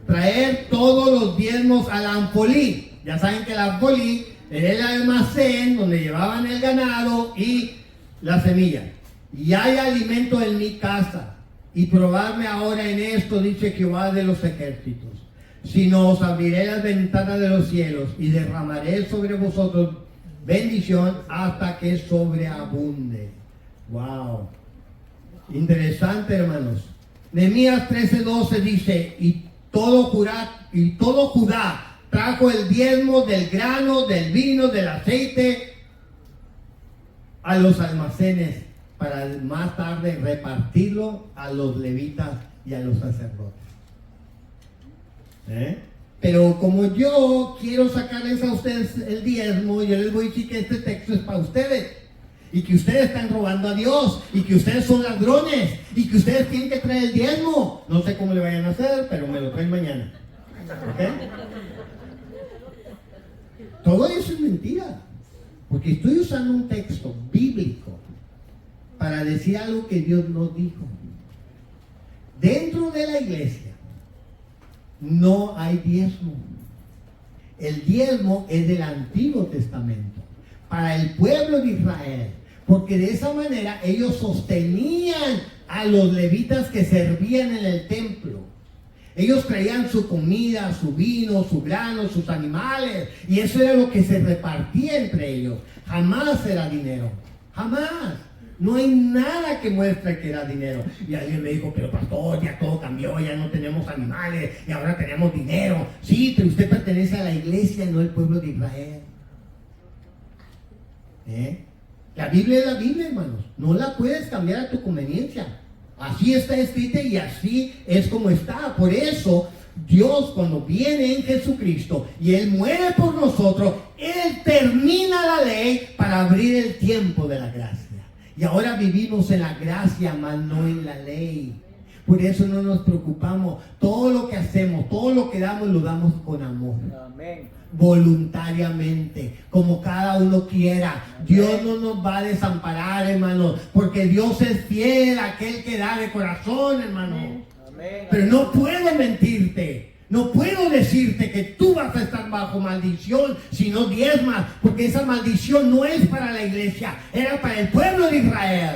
traer todos los diezmos al anfolí. Ya saben que el anfolí era el almacén donde llevaban el ganado y la semilla. Y hay alimento en mi casa. Y probadme ahora en esto, dice Jehová de los ejércitos. Si no, os abriré las ventanas de los cielos y derramaré sobre vosotros bendición hasta que sobreabunde. Wow. Interesante, hermanos. Nehemías 13:12 dice, y todo Judá trajo el diezmo del grano, del vino, del aceite a los almacenes para más tarde repartirlo a los levitas y a los sacerdotes. Pero como yo quiero sacarles a ustedes el diezmo, yo les voy a decir que este texto es para ustedes. Y que ustedes están robando a Dios. Y que ustedes son ladrones. Y que ustedes tienen que traer el diezmo. No sé cómo le vayan a hacer, pero me lo traen mañana. ¿Ok? Todo eso es mentira. Porque estoy usando un texto bíblico para decir algo que Dios no dijo. Dentro de la iglesia no hay diezmo. El diezmo es del Antiguo Testamento. Para el pueblo de Israel. Porque de esa manera ellos sostenían a los levitas que servían en el templo. Ellos traían su comida, su vino, su grano, sus animales. Y eso era lo que se repartía entre ellos. Jamás era dinero. Jamás. No hay nada que muestre que era dinero. Y alguien me dijo, pero pastor, ya todo cambió, ya no tenemos animales y ahora tenemos dinero. Sí, pero usted pertenece a la iglesia y no al pueblo de Israel. La Biblia es la Biblia, hermanos. No la puedes cambiar a tu conveniencia. Así está escrita y así es como está. Por eso Dios, cuando viene en Jesucristo y Él muere por nosotros, Él termina la ley para abrir el tiempo de la gracia. Y ahora vivimos en la gracia, mas no en la ley. Por eso no nos preocupamos. Todo lo que hacemos, todo lo que damos, lo damos con amor. Amén. Voluntariamente, como cada uno quiera. Dios no nos va a desamparar, hermanos, porque Dios es fiel a aquel que da de corazón, hermano. Amén. Pero no puedo mentirte, no puedo decirte que tú vas a estar bajo maldición si no diezmas, porque esa maldición no es para la iglesia, era para el pueblo de Israel.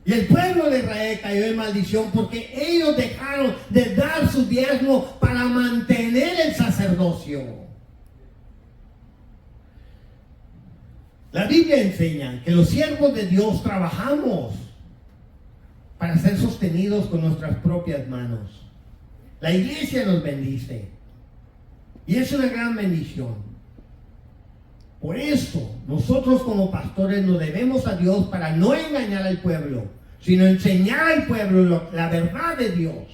Y el pueblo de Israel cayó en maldición porque ellos dejaron de dar su diezmo para mantener el sacerdocio. La Biblia enseña que los siervos de Dios trabajamos para ser sostenidos con nuestras propias manos. La iglesia nos bendice. Y es una gran bendición. Por eso, nosotros como pastores nos debemos a Dios para no engañar al pueblo, sino enseñar al pueblo la verdad de Dios.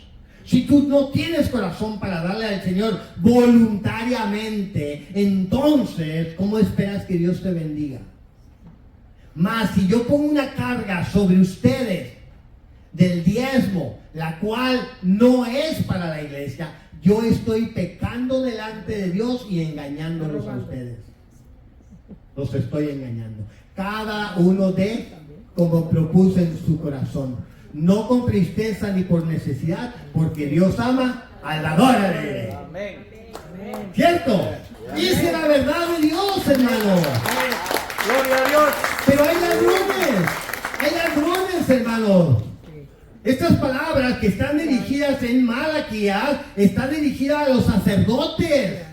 Si tú no tienes corazón para darle al Señor voluntariamente, entonces, ¿cómo esperas que Dios te bendiga? Mas si yo pongo una carga sobre ustedes del diezmo, la cual no es para la iglesia, yo estoy pecando delante de Dios y engañándolos a ustedes. Los estoy engañando. Cada uno de como propuso en su corazón, no con tristeza ni por necesidad, porque Dios ama al dador alegre. Amén. ¿Cierto? Esa es la verdad de Dios, hermano. Gloria a Dios. Pero hay ladrones, hermano. Estas palabras que están dirigidas en Malaquías están dirigidas a los sacerdotes.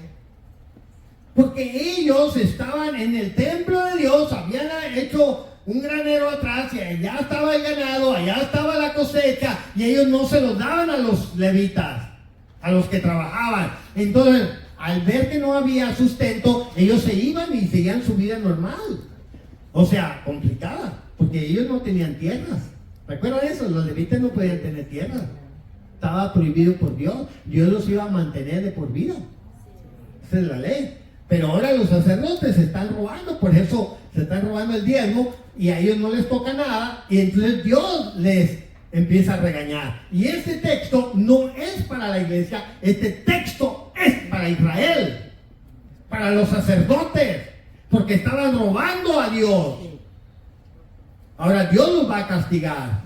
Porque ellos estaban en el templo de Dios, habían hecho un granero atrás y allá estaba el ganado, allá estaba la cosecha y ellos no se los daban a los levitas, a los que trabajaban. Entonces, al ver que no había sustento, ellos se iban y seguían su vida normal. O sea, complicada, porque ellos no tenían tierras. ¿Recuerdan eso? Los levitas no podían tener tierras. Estaba prohibido por Dios. Dios los iba a mantener de por vida. Esa es la ley. Pero ahora los sacerdotes se están robando, por eso se están robando el diezmo y a ellos no les toca nada y entonces Dios les empieza a regañar. Y este texto no es para la iglesia, este texto es para Israel, para los sacerdotes, porque estaban robando a Dios. Ahora Dios los va a castigar.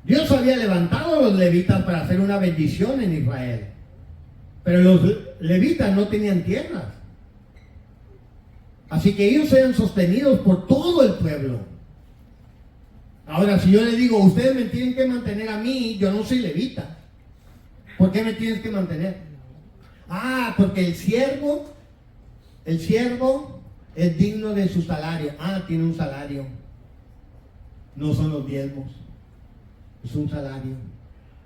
Dios había levantado a los levitas para hacer una bendición en Israel. Pero los levitas no tenían tierras. Así que ellos eran sostenidos por todo el pueblo. Ahora, si yo le digo, ustedes me tienen que mantener a mí, yo no soy levita. ¿Por qué me tienes que mantener? Ah, porque el siervo es digno de su salario. Ah, tiene un salario. No son los diezmos, es un salario.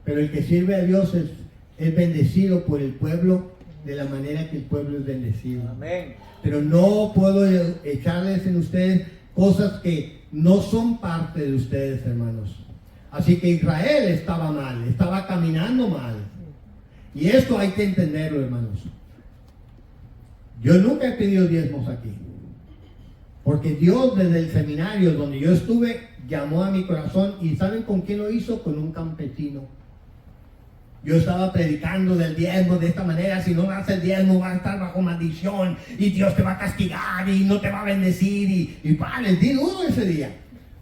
Pero el que sirve a Dios es bendecido por el pueblo de la manera que el pueblo es bendecido. Amén. Pero no puedo echarles en ustedes cosas que no son parte de ustedes, hermanos. Así que Israel estaba mal, estaba caminando mal. Y esto hay que entenderlo, hermanos. Yo nunca he pedido diezmos aquí. Porque Dios desde el seminario donde yo estuve llamó a mi corazón. ¿Y saben con quién lo hizo? Con un campesino. Yo estaba predicando del diezmo de esta manera: si no das el diezmo vas a estar bajo maldición y Dios te va a castigar y no te va a bendecir. Y les di duro ese día.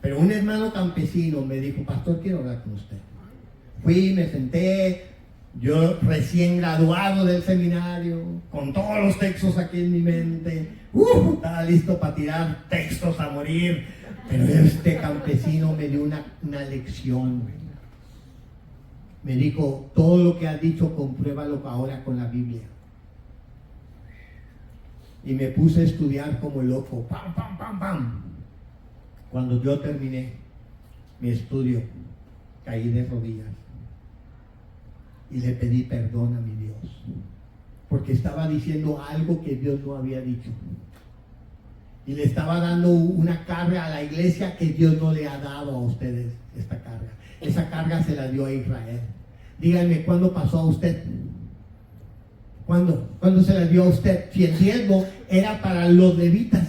Pero un hermano campesino me dijo: pastor, quiero hablar con usted. Fui, me senté, yo recién graduado del seminario, con todos los textos aquí en mi mente, estaba listo para tirar textos a morir. Pero este campesino me dio una lección. Me dijo: todo lo que has dicho, compruébalo ahora con la Biblia. Y me puse a estudiar como loco. Pam, pam, pam, pam. Cuando yo terminé mi estudio, caí de rodillas y le pedí perdón a mi Dios, porque estaba diciendo algo que Dios no había dicho. Y le estaba dando una carga a la iglesia que Dios no le ha dado a ustedes, esta carga. Esa carga se la dio a Israel. Díganme, ¿cuándo pasó a usted? ¿Cuándo? ¿Cuándo se la dio a usted? Si el diezmo era para los levitas.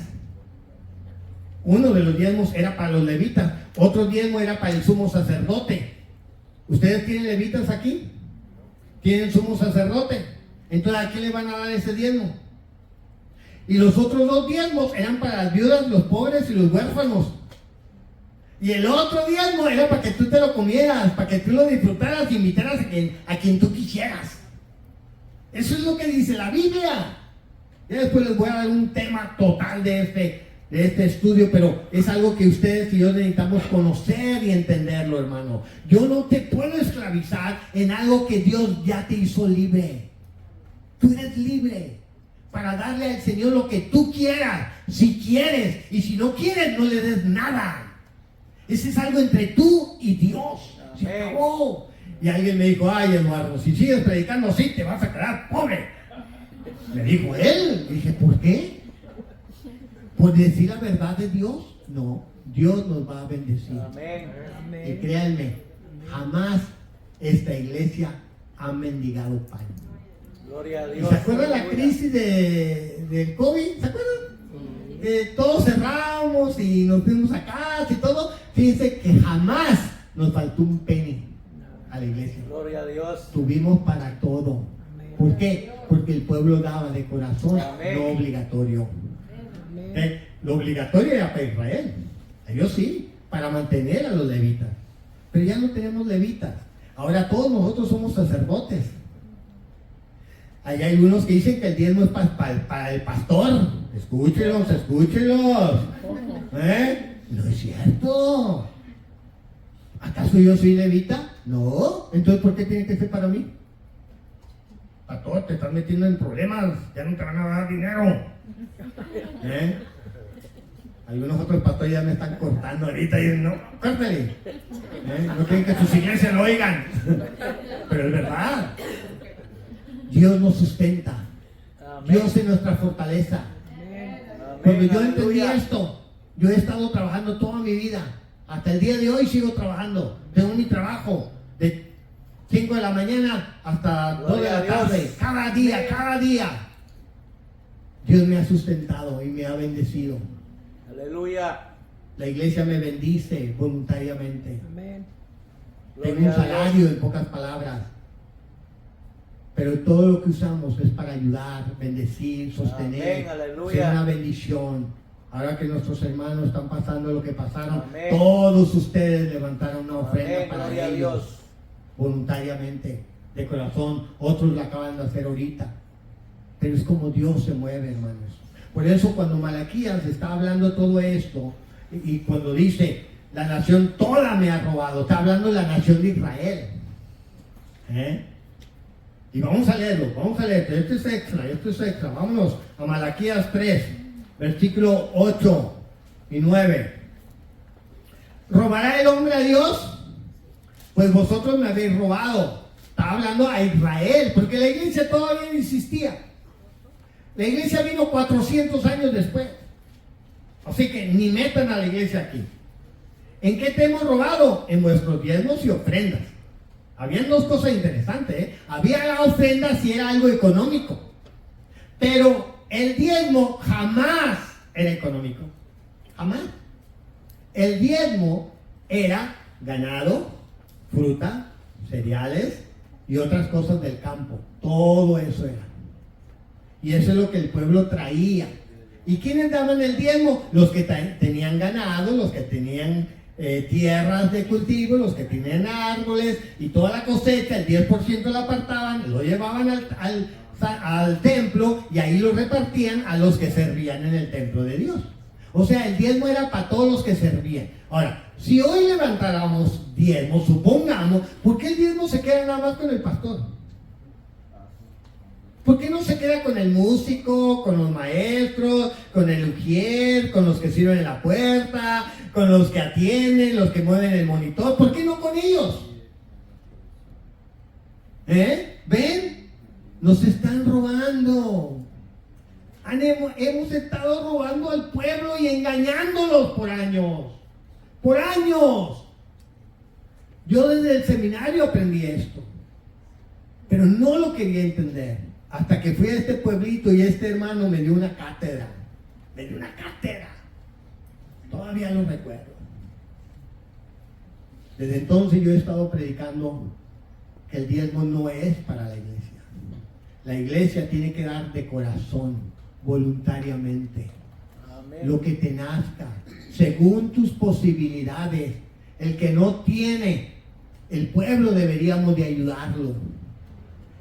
Uno de los diezmos era para los levitas. Otro diezmo era para el sumo sacerdote. ¿Ustedes tienen levitas aquí? ¿Tienen sumo sacerdote? Entonces, ¿a quién le van a dar ese diezmo? Y los otros dos diezmos eran para las viudas, los pobres y los huérfanos. Y el otro diezmo era para que tú te lo comieras, para que tú lo disfrutaras y invitaras a quien tú quisieras. Eso es lo que dice la Biblia. Y después les voy a dar un tema total de este estudio, pero es algo que ustedes y yo necesitamos conocer y entenderlo, hermano. Yo no te puedo esclavizar en algo que Dios ya te hizo libre. Tú eres libre para darle al Señor lo que tú quieras, si quieres, y si no quieres, no le des nada. Ese es algo entre tú y Dios. Se acabó. Y alguien me dijo: ay, Eduardo, si sigues predicando así, te vas a quedar pobre. Me dijo él. Y dije: ¿por qué? ¿Por decir la verdad de Dios? No, Dios nos va a bendecir. Amén. Y créanme, jamás esta iglesia ha mendigado pan. Gloria a ¿Y Dios. se acuerdan la crisis del COVID? ¿Se acuerdan? Todos cerramos y nos fuimos a casa y todo. Fíjense que jamás nos faltó un penny a la iglesia. Gloria a Dios. Tuvimos para todo. ¿Por qué? Porque el pueblo daba de corazón, Amén. no obligatorio. Lo obligatorio era para Israel. Ellos sí, para mantener a los levitas. Pero ya no tenemos levitas. Ahora todos nosotros somos sacerdotes. Allá hay unos que dicen que el diezmo es para el pastor. Escúchelos. No es cierto. ¿Acaso yo soy levita? No. Entonces, ¿por qué tiene que ser para mí? Pastor, te estás metiendo en problemas. Ya no te van a dar dinero. Algunos otros pastores ya me están cortando ahorita y no, córtale. No quieren que sus iglesias lo oigan. Pero es verdad. Dios nos sustenta. Amén. Dios es nuestra fortaleza. Amén. Cuando yo entendí Aleluya. esto, yo he estado trabajando toda mi vida. Hasta el día de hoy sigo trabajando. Tengo mi trabajo de 5 de la mañana hasta 2 de Gloria la a Dios. tarde. Cada día. Dios me ha sustentado y me ha bendecido. Aleluya. La iglesia me bendice voluntariamente. Amén. Tengo Gloria un a Dios. salario, en pocas palabras. Pero todo lo que usamos es para ayudar, bendecir, sostener, Amén, aleluya. ser una bendición. Ahora que nuestros hermanos están pasando lo que pasaron, Amén. todos ustedes levantaron una ofrenda Amén, para gloria a ellos, Dios. voluntariamente, de corazón. Otros la acaban de hacer ahorita. Pero es como Dios se mueve, hermanos. Por eso cuando Malaquías está hablando todo esto, y cuando dice, la nación toda me ha robado, está hablando de la nación de Israel. Y vamos a leerlo, esto es extra, vámonos a Malaquías 3, versículo 8 y 9. ¿Robará el hombre a Dios? Pues vosotros me habéis robado. Está hablando a Israel, porque la iglesia todavía no existía. La iglesia vino 400 años después. Así que ni metan a la iglesia aquí. ¿En qué te hemos robado? En vuestros diezmos y ofrendas. Habían dos cosas interesantes, ¿eh? Había la ofrenda si era algo económico, pero el diezmo jamás era económico. Jamás. El diezmo era ganado, fruta, cereales y otras cosas del campo. Todo eso era. Y eso es lo que el pueblo traía. ¿Y quiénes daban el diezmo? Los que tenían ganado, los que tenían tierras de cultivo, los que tenían árboles y toda la cosecha, el 10% la apartaban, lo llevaban al templo y ahí lo repartían a los que servían en el templo de Dios. O sea, el diezmo era para todos los que servían. Ahora, si hoy levantáramos diezmo, supongamos, ¿por qué el diezmo se queda nada más con el pastor? ¿Por qué no se queda con el músico, con los maestros, con el ujier, con los que sirven en la puerta, con los que atienden, los que mueven el monitor? ¿Por qué no con ellos? ¿Ven? Nos están robando. Hemos estado robando al pueblo y engañándolos por años. Por años. Yo desde el seminario aprendí esto, pero no lo quería entender. Hasta que fui a este pueblito y este hermano me dio una cátedra. Me dio una cátedra. Todavía lo recuerdo. Desde entonces yo he estado predicando que el diezmo no es para la iglesia. La iglesia tiene que dar de corazón, voluntariamente. Amén. Lo que te nazca, según tus posibilidades. El que no tiene, el pueblo deberíamos de ayudarlo.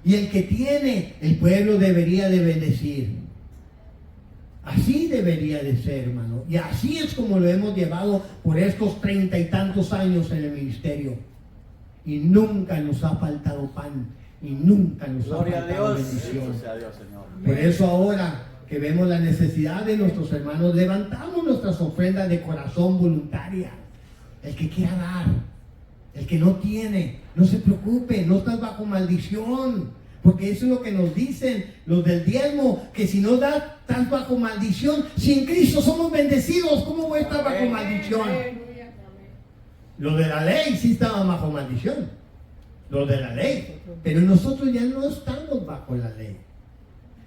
Y el que tiene, el pueblo debería de bendecir. Así debería de ser, hermano. Y así es como lo hemos llevado por estos 30 y tantos años en el ministerio. Y nunca nos ha faltado pan. Y nunca nos ha faltado bendición. Por eso ahora que vemos la necesidad de nuestros hermanos, levantamos nuestras ofrendas de corazón voluntaria. El que quiera dar. El que no tiene, no se preocupe, no estás bajo maldición, porque eso es lo que nos dicen los del diezmo, que si no das, estás bajo maldición. Si en Cristo somos bendecidos, ¿cómo voy a estar bajo maldición? Los de la ley sí estaban bajo maldición, los de la ley, pero nosotros ya no estamos bajo la ley.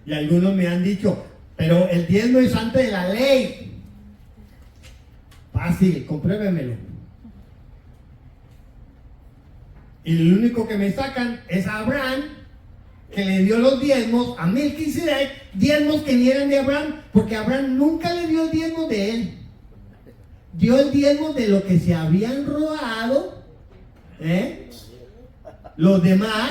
Y algunos me han dicho, pero el diezmo es antes de la ley. Fácil, compruébemelo. Y el único que me sacan es a Abraham, que le dio los diezmos a Melquisedec, diezmos que ni eran de Abraham, porque Abraham nunca le dio el diezmo de él. Dio el diezmo de lo que se habían robado, los demás,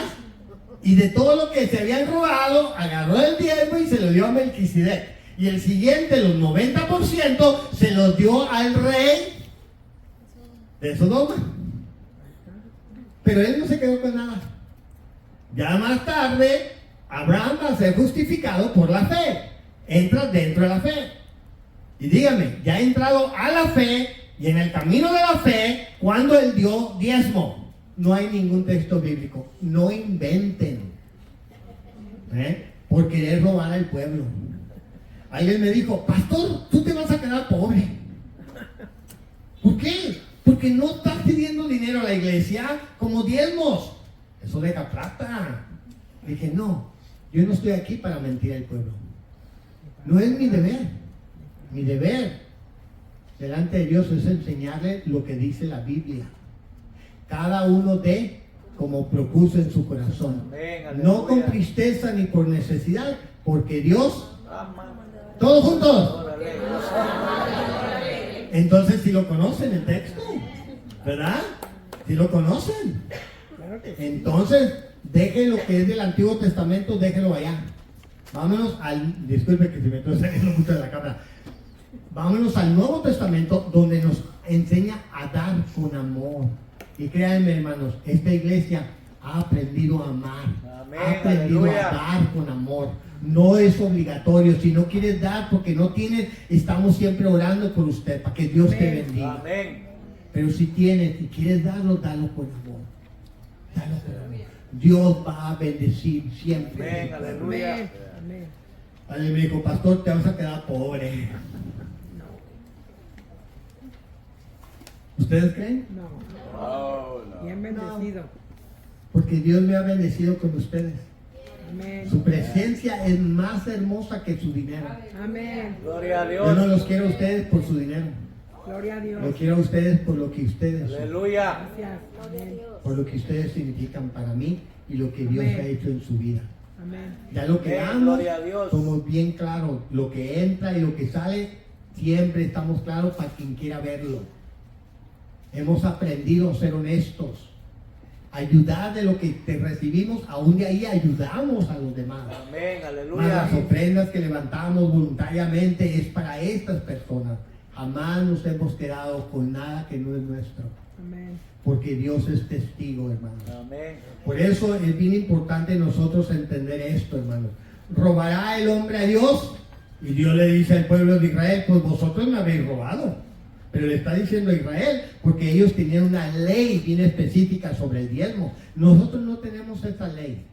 y de todo lo que se habían robado, agarró el diezmo y se lo dio a Melquisedec. Y el siguiente, los 90%, se los dio al rey de Sodoma. Pero él no se quedó con nada. Ya más tarde, Abraham va a ser justificado por la fe. Entra dentro de la fe. Y dígame, ya ha entrado a la fe y en el camino de la fe, cuando él dio diezmo. No hay ningún texto bíblico. No inventen. Por querer robar al pueblo. Alguien me dijo, pastor, tú te vas a quedar pobre. ¿Por qué? Porque no estás pidiendo dinero a la iglesia como diezmos. Eso deja plata. Dije, no, yo no estoy aquí para mentir al pueblo. No es mi deber. Mi deber delante de Dios es enseñarle lo que dice la Biblia. Cada uno dé como propuso en su corazón. Amén, no con tristeza ni por necesidad, porque Dios... ¿Todos juntos? Entonces, si lo conocen el texto, ¿verdad? Si lo conocen. Entonces, dejen lo que es del Antiguo Testamento, déjenlo allá. Vámonos al, disculpe que se me estoy saliendo mucho de la cámara. Vámonos al Nuevo Testamento, donde nos enseña a dar con amor. Y créanme, hermanos, esta iglesia ha aprendido a amar. Amén, ha aprendido a dar con amor. No es obligatorio. Si no quieres dar porque no tienes, estamos siempre orando por usted para que Dios te bendiga. Amén. Pero si tienes y quieres darlo, dalo por amor. Dalo por amor. Dios va a bendecir siempre. Amén. Aleluya. Amén. Alguien me dijo, pastor, te vas a quedar pobre. ¿Ustedes creen? No. Oh, no. Bien bendecido. Porque Dios me ha bendecido con ustedes. Amén. Su presencia es más hermosa que su dinero. Amén. Gloria a Yo no Dios. los quiero a ustedes por su dinero. Gloria a Dios. Los quiero a ustedes por lo que ustedes son. Aleluya. Gracias. Amén. Por lo que ustedes significan para mí y lo que Dios Amén. ha hecho en su vida. Amén. Ya lo que Amén, damos, gloria a Dios. somos bien claros. Lo que entra y lo que sale, siempre estamos claros para quien quiera verlo. Hemos aprendido a ser honestos. Ayudar de lo que te recibimos, aún de ahí ayudamos a los demás. Amén. Mas Aleluya. las ofrendas que levantamos voluntariamente es para estas personas. Jamás nos hemos quedado con nada que no es nuestro. Amén. Porque Dios es testigo, hermanos. Amén. Por eso es bien importante nosotros entender esto, hermanos. ¿Robará el hombre a Dios? Y Dios le dice al pueblo de Israel, pues vosotros me habéis robado. Pero le está diciendo a Israel, porque ellos tenían una ley bien específica sobre el diezmo. Nosotros no tenemos esa ley.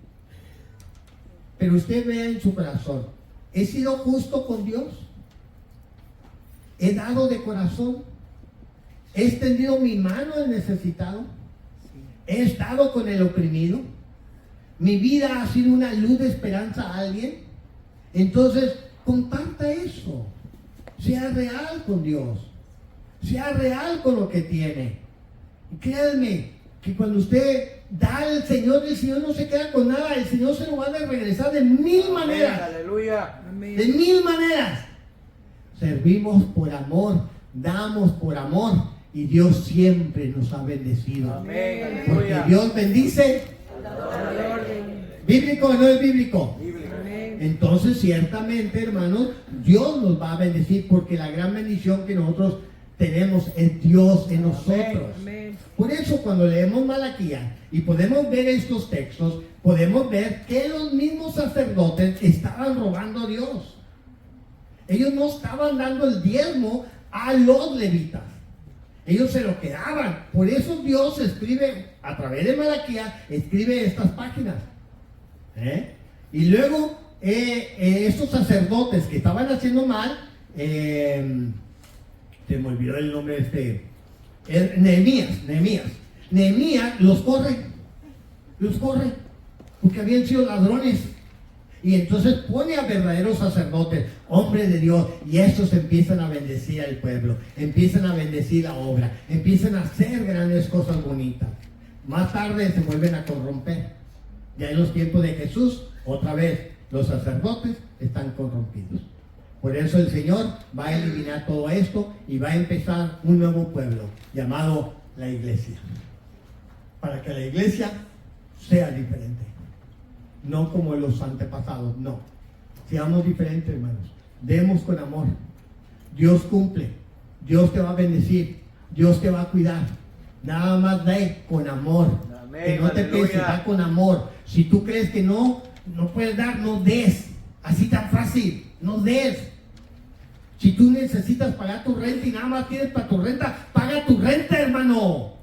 Pero usted vea en su corazón, ¿he sido justo con Dios? ¿He dado de corazón? ¿He extendido mi mano al necesitado? ¿He estado con el oprimido? ¿Mi vida ha sido una luz de esperanza a alguien? Entonces, comparta eso. Sea real con Dios. Sea real con lo que tiene. Y créanme que cuando usted da al Señor, el Señor no se queda con nada. El Señor se lo va a regresar de mil Amén. maneras. Aleluya. De Amén. mil maneras. Servimos por amor. Damos por amor. Y Dios siempre nos ha bendecido. Amén. Porque Aleluya. Dios bendice. Al orden. ¿Bíblico o no es bíblico? Bíblico. Amén. Entonces, ciertamente, hermanos, Dios nos va a bendecir porque la gran bendición que nosotros tenemos es Dios en nosotros. Amén. Por eso, cuando leemos Malaquías y podemos ver estos textos, podemos ver que los mismos sacerdotes estaban robando a Dios. Ellos no estaban dando el diezmo a los levitas. Ellos se lo quedaban. Por eso Dios escribe, a través de Malaquías, escribe estas páginas. Y luego, estos sacerdotes que estaban haciendo mal, se me olvidó el nombre de Nehemías los corre, porque habían sido ladrones. Y entonces pone a verdaderos sacerdotes, hombres de Dios, y estos empiezan a bendecir al pueblo, empiezan a bendecir la obra, empiezan a hacer grandes cosas bonitas. Más tarde se vuelven a corromper. Ya en los tiempos de Jesús, otra vez, los sacerdotes están corrompidos. Por eso el Señor va a eliminar todo esto y va a empezar un nuevo pueblo llamado la iglesia. Para que la iglesia sea diferente. No como los antepasados, no. Seamos diferentes, hermanos. Demos con amor. Dios cumple. Dios te va a bendecir. Dios te va a cuidar. Nada más dé con amor. Amén, Que no te aleluya. peses, da con amor. Si tú crees que no puedes dar, no des. Así tan fácil. No des. Si tú necesitas pagar tu renta y nada más tienes para tu renta, paga tu renta, hermano.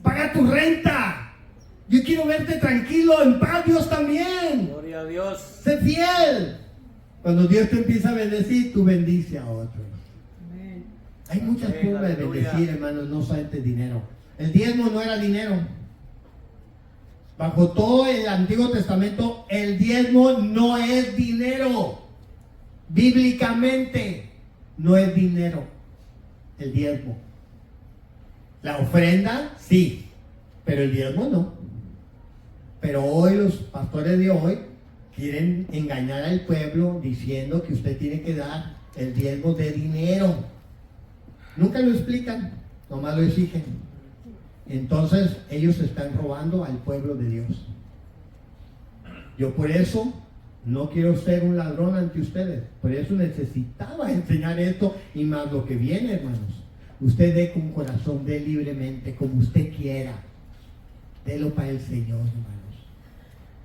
Paga tu renta. Yo quiero verte tranquilo, en paz, Dios también. Gloria a Dios. Sé fiel. Cuando Dios te empieza a bendecir, tú bendice a otros. Amén. Hay muchas Amén, formas de aleluya. bendecir, hermanos, no solamente dinero. El diezmo no era dinero. Bajo todo el Antiguo Testamento, el diezmo no es dinero. Bíblicamente, no es dinero. El diezmo. La ofrenda, sí. Pero el diezmo no. Pero hoy los pastores de hoy quieren engañar al pueblo diciendo que usted tiene que dar el diezmo de dinero. Nunca lo explican, nomás lo exigen. Entonces ellos están robando al pueblo de Dios. Yo por eso no quiero ser un ladrón ante ustedes. Por eso necesitaba enseñar esto y más lo que viene, hermanos. Usted dé con corazón, dé libremente, como usted quiera. Délo para el Señor, hermanos.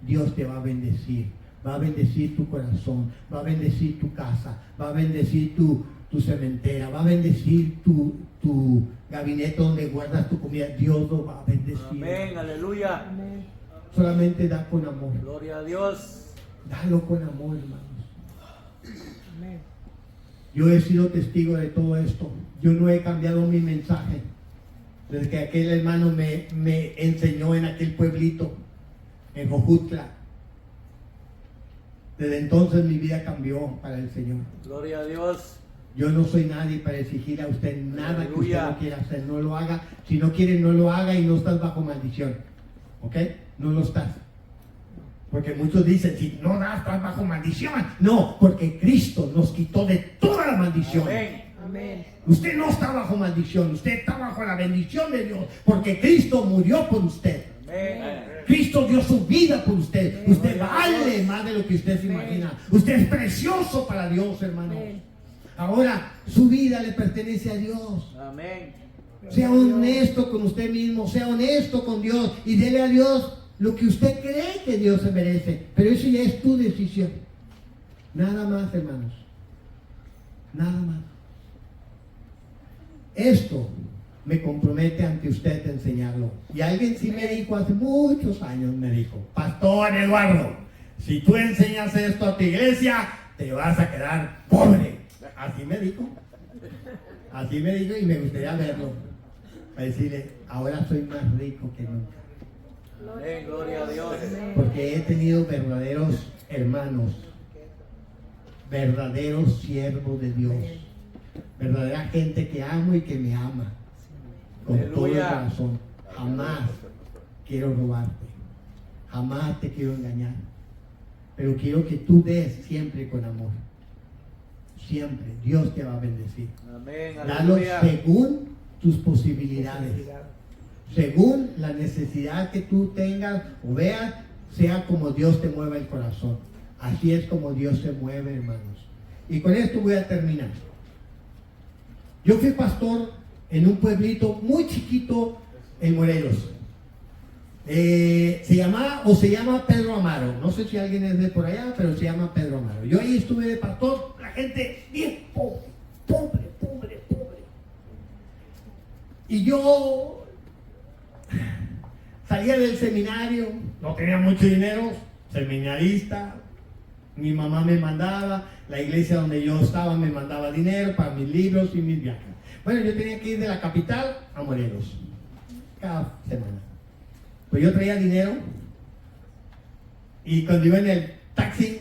Dios te va a bendecir. va a bendecir tu corazón, va a bendecir tu casa, va a bendecir tu cementera, va a bendecir tu gabinete donde guardas tu comida. Dios lo va a bendecir. Amén, aleluya. Amén. Solamente da con amor. Gloria a Dios. Dalo con amor, hermanos. Amén. Yo he sido testigo de todo esto. Yo no he cambiado mi mensaje. Desde que aquel hermano me enseñó en aquel pueblito, en Jojutla. Desde entonces mi vida cambió para el Señor. Gloria a Dios. Yo no soy nadie para exigirle a usted nada que usted Aleluya. no quiera hacer. No lo haga. Si no quiere, no lo haga y no estás bajo maldición. ¿Ok? No lo estás. Porque muchos dicen, si no das, estás bajo maldición. No, porque Cristo nos quitó de toda la maldición. Amén. Amén. Usted no está bajo maldición, usted está bajo la bendición de Dios, porque Cristo murió por usted. Amén. Cristo dio su vida por usted. Usted Gloria a vale Dios. más de lo que usted se Amén. imagina. Usted es precioso para Dios, hermano. Amén. Ahora, su vida le pertenece a Dios. Amén. Sea honesto con usted mismo, sea honesto con Dios y dele a Dios lo que usted cree que Dios se merece. Pero eso ya es tu decisión. Nada más, hermanos. Nada más. Esto me compromete ante usted a enseñarlo. Y alguien sí me dijo hace muchos años, me dijo, Pastor Eduardo, si tú enseñas esto a tu iglesia, te vas a quedar pobre. Así me dijo. Así me dijo y me gustaría verlo. Para decirle, ahora soy más rico que nunca. Amén. Gloria a Dios. Porque he tenido verdaderos hermanos, verdaderos siervos de Dios, verdadera gente que amo y que me ama con todo el Aleluya. corazón. Jamás quiero robarte, jamás te quiero engañar, pero quiero que tú des siempre con amor. Siempre Dios te va a bendecir. Amén. Dalo Aleluya. según tus posibilidades, según la necesidad que tú tengas o veas, sea como Dios te mueva el corazón. Así es como Dios se mueve, hermanos. Y con esto voy a terminar. Yo fui pastor en un pueblito muy chiquito en Morelos. Se llama Pedro Amaro. No sé si alguien es de por allá, pero se llama Pedro Amaro. Yo ahí estuve de pastor, la gente bien pobre. Y yo salía del seminario, no tenía mucho dinero, seminarista, mi mamá me mandaba, la iglesia donde yo estaba me mandaba dinero para mis libros y mis viajes. Bueno, yo tenía que ir de la capital a Morelos, cada semana. Pues yo traía dinero y cuando iba en el taxi,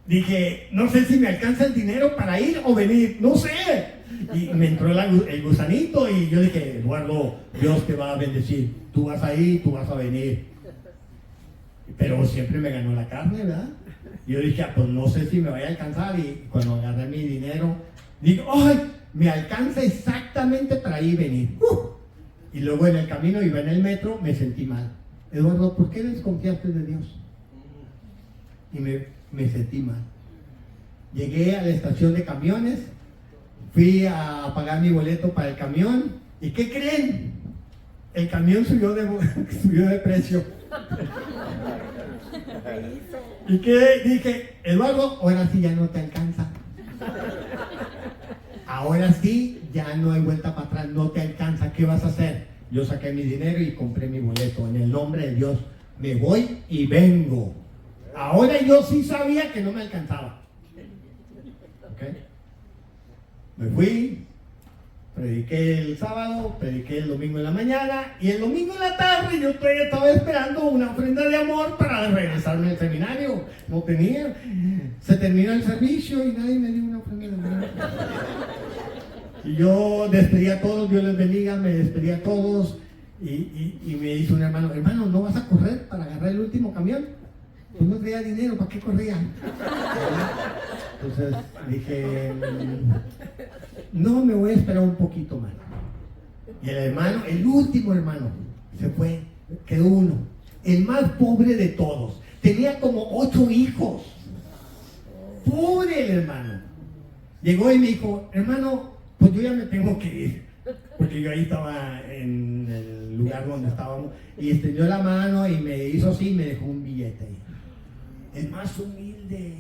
dije, no sé si me alcanza el dinero para ir o venir, no sé. Y me entró el gusanito y yo dije, Eduardo, Dios te va a bendecir. Tú vas a ir, tú vas a venir. Pero siempre me ganó la carne, ¿verdad? Y yo dije, pues no sé si me vaya a alcanzar. Y cuando agarré mi dinero, digo, ¡ay! Me alcanza exactamente para ir y venir. Y luego en el camino, iba en el metro, me sentí mal. Eduardo, ¿por qué desconfiaste de Dios? Y me sentí mal. Llegué a la estación de camiones, fui a pagar mi boleto para el camión. ¿Y qué creen? El camión subió de precio. ¿Y qué? Dije, Eduardo, ahora sí ya no te alcanza. Ahora sí, ya no hay vuelta para atrás, no te alcanza. ¿Qué vas a hacer? Yo saqué mi dinero y compré mi boleto. En el nombre de Dios, me voy y vengo. Ahora yo sí sabía que no me alcanzaba. ¿Ok? Me fui, prediqué el sábado, prediqué el domingo en la mañana y el domingo en la tarde yo todavía estaba esperando una ofrenda de amor para regresarme al seminario. No tenía. Se terminó el servicio y nadie me dio una ofrenda de amor. Y yo despedí a todos, Dios les bendiga, me despedí a todos y me dice un hermano, ¿no vas a correr para agarrar el último camión? Pues no traía dinero, ¿para qué corría? Entonces dije, no, me voy a esperar un poquito más. Y el hermano, el último hermano, se fue, quedó uno, el más pobre de todos. Tenía como 8 hijos. Pobre el hermano. Llegó y me dijo, hermano, pues yo ya me tengo que ir. Porque yo ahí estaba en el lugar donde estábamos. Y extendió la mano y me hizo así y me dejó un billete ahí. el más humilde.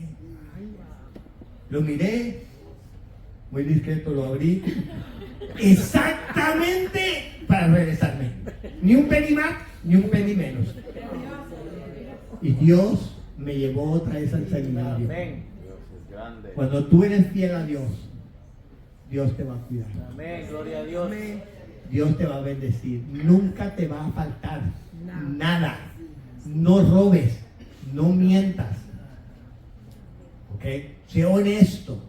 Lo miré, muy discreto lo abrí, exactamente para regresarme. Ni un penny más, ni un penny menos. Y Dios me llevó otra vez al seminario. Amén. Dios es grande. Cuando tú eres fiel a Dios, Dios te va a cuidar. Amén. Gloria a Dios. Dios te va a bendecir. Nunca te va a faltar nada. No robes, no mientas. ¿Ok? Sé honesto.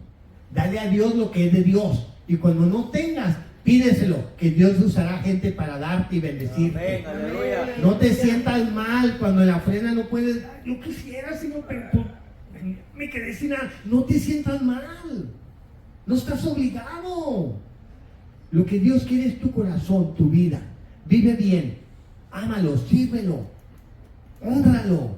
Dale a Dios lo que es de Dios. Y cuando no tengas, pídeselo, que Dios usará gente para darte y bendecirte. Amén. Aleluya. No te sientas mal cuando en la ofrenda no puedes. Yo quisiera, Señor, pero pues, me quedé sin nada. No te sientas mal. No estás obligado. Lo que Dios quiere es tu corazón, tu vida. Vive bien. Ámalo, sírvelo. Hónralo.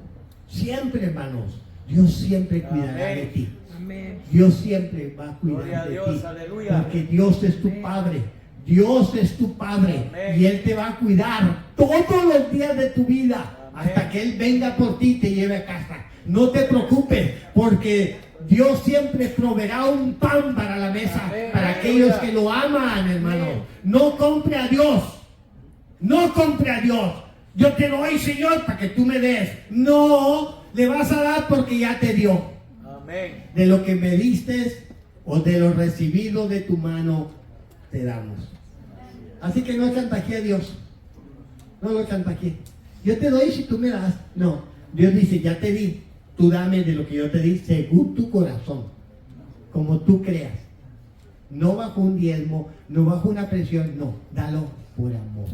Siempre, hermanos. Dios siempre cuidará de ti. Amén. Dios siempre va a Gloria cuidar a de Dios, ti. aleluya. Porque Dios es tu Padre. Dios es tu Padre. Amén. Y Él te va a cuidar todos los días de tu vida. Amén. Hasta que Él venga por ti y te lleve a casa. No te preocupes, porque Dios siempre proveerá un pan para la mesa. Amén. Para aquellos que lo aman, hermano. Amén. No compre a Dios. No compre a Dios. Yo te doy, Señor, para que tú me des. No, le vas a dar porque ya te dio. Amén. De lo que me diste o de lo recibido de tu mano te damos. Así que no chantajee a Dios. No lo chantajee. Yo te doy si tú me das. No. Dios dice, ya te di. Tú dame de lo que yo te di según tu corazón. Como tú creas. No bajo un diezmo, no bajo una presión. No. Dalo por amor.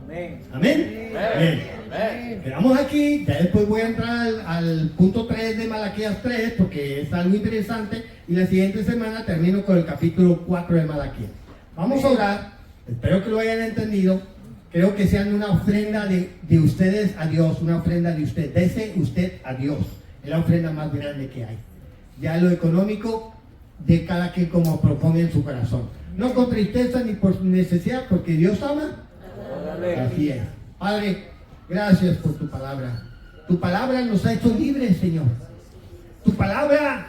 Amén. Amén. Amén. Amén. Quedamos aquí, ya después voy a entrar al punto 3 de Malaquías 3 porque es algo interesante y la siguiente semana termino con el capítulo 4 de Malaquías. Vamos a orar, espero que lo hayan entendido, creo que sean una ofrenda de ustedes a Dios, una ofrenda de usted, dese usted a Dios, es la ofrenda más grande que hay. Ya lo económico de cada quien como propone en su corazón, no con tristeza ni por necesidad porque Dios ama. Así es. Padre, gracias por tu palabra. Tu palabra nos ha hecho libres, Señor. Tu palabra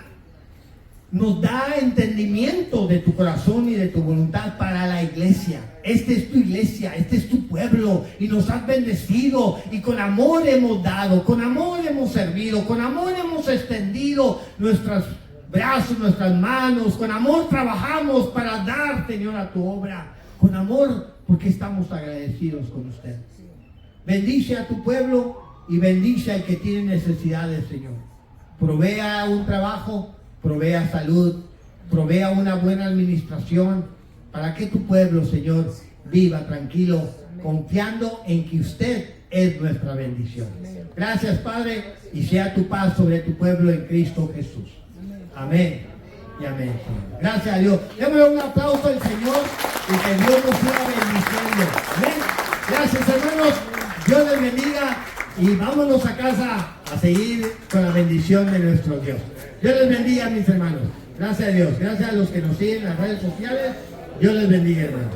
nos da entendimiento de tu corazón y de tu voluntad para la iglesia. Esta es tu iglesia, este es tu pueblo y nos has bendecido y con amor hemos dado, con amor hemos servido, con amor hemos extendido nuestros brazos, nuestras manos, con amor trabajamos para dar, Señor, a tu obra. Con amor, porque estamos agradecidos con usted. Bendice a tu pueblo y bendice al que tiene necesidades, Señor. Provea un trabajo, provea salud, provea una buena administración para que tu pueblo, Señor, viva tranquilo, confiando en que usted es nuestra bendición. Gracias, Padre, y sea tu paz sobre tu pueblo en Cristo Jesús. Amén. Y amén. Gracias a Dios. Démosle un aplauso al Señor y que Dios nos siga bendiciendo. Amén. Gracias, hermanos. Dios les bendiga y vámonos a casa a seguir con la bendición de nuestro Dios. Dios les bendiga, mis hermanos. Gracias a Dios. Gracias a los que nos siguen en las redes sociales. Dios les bendiga, hermanos.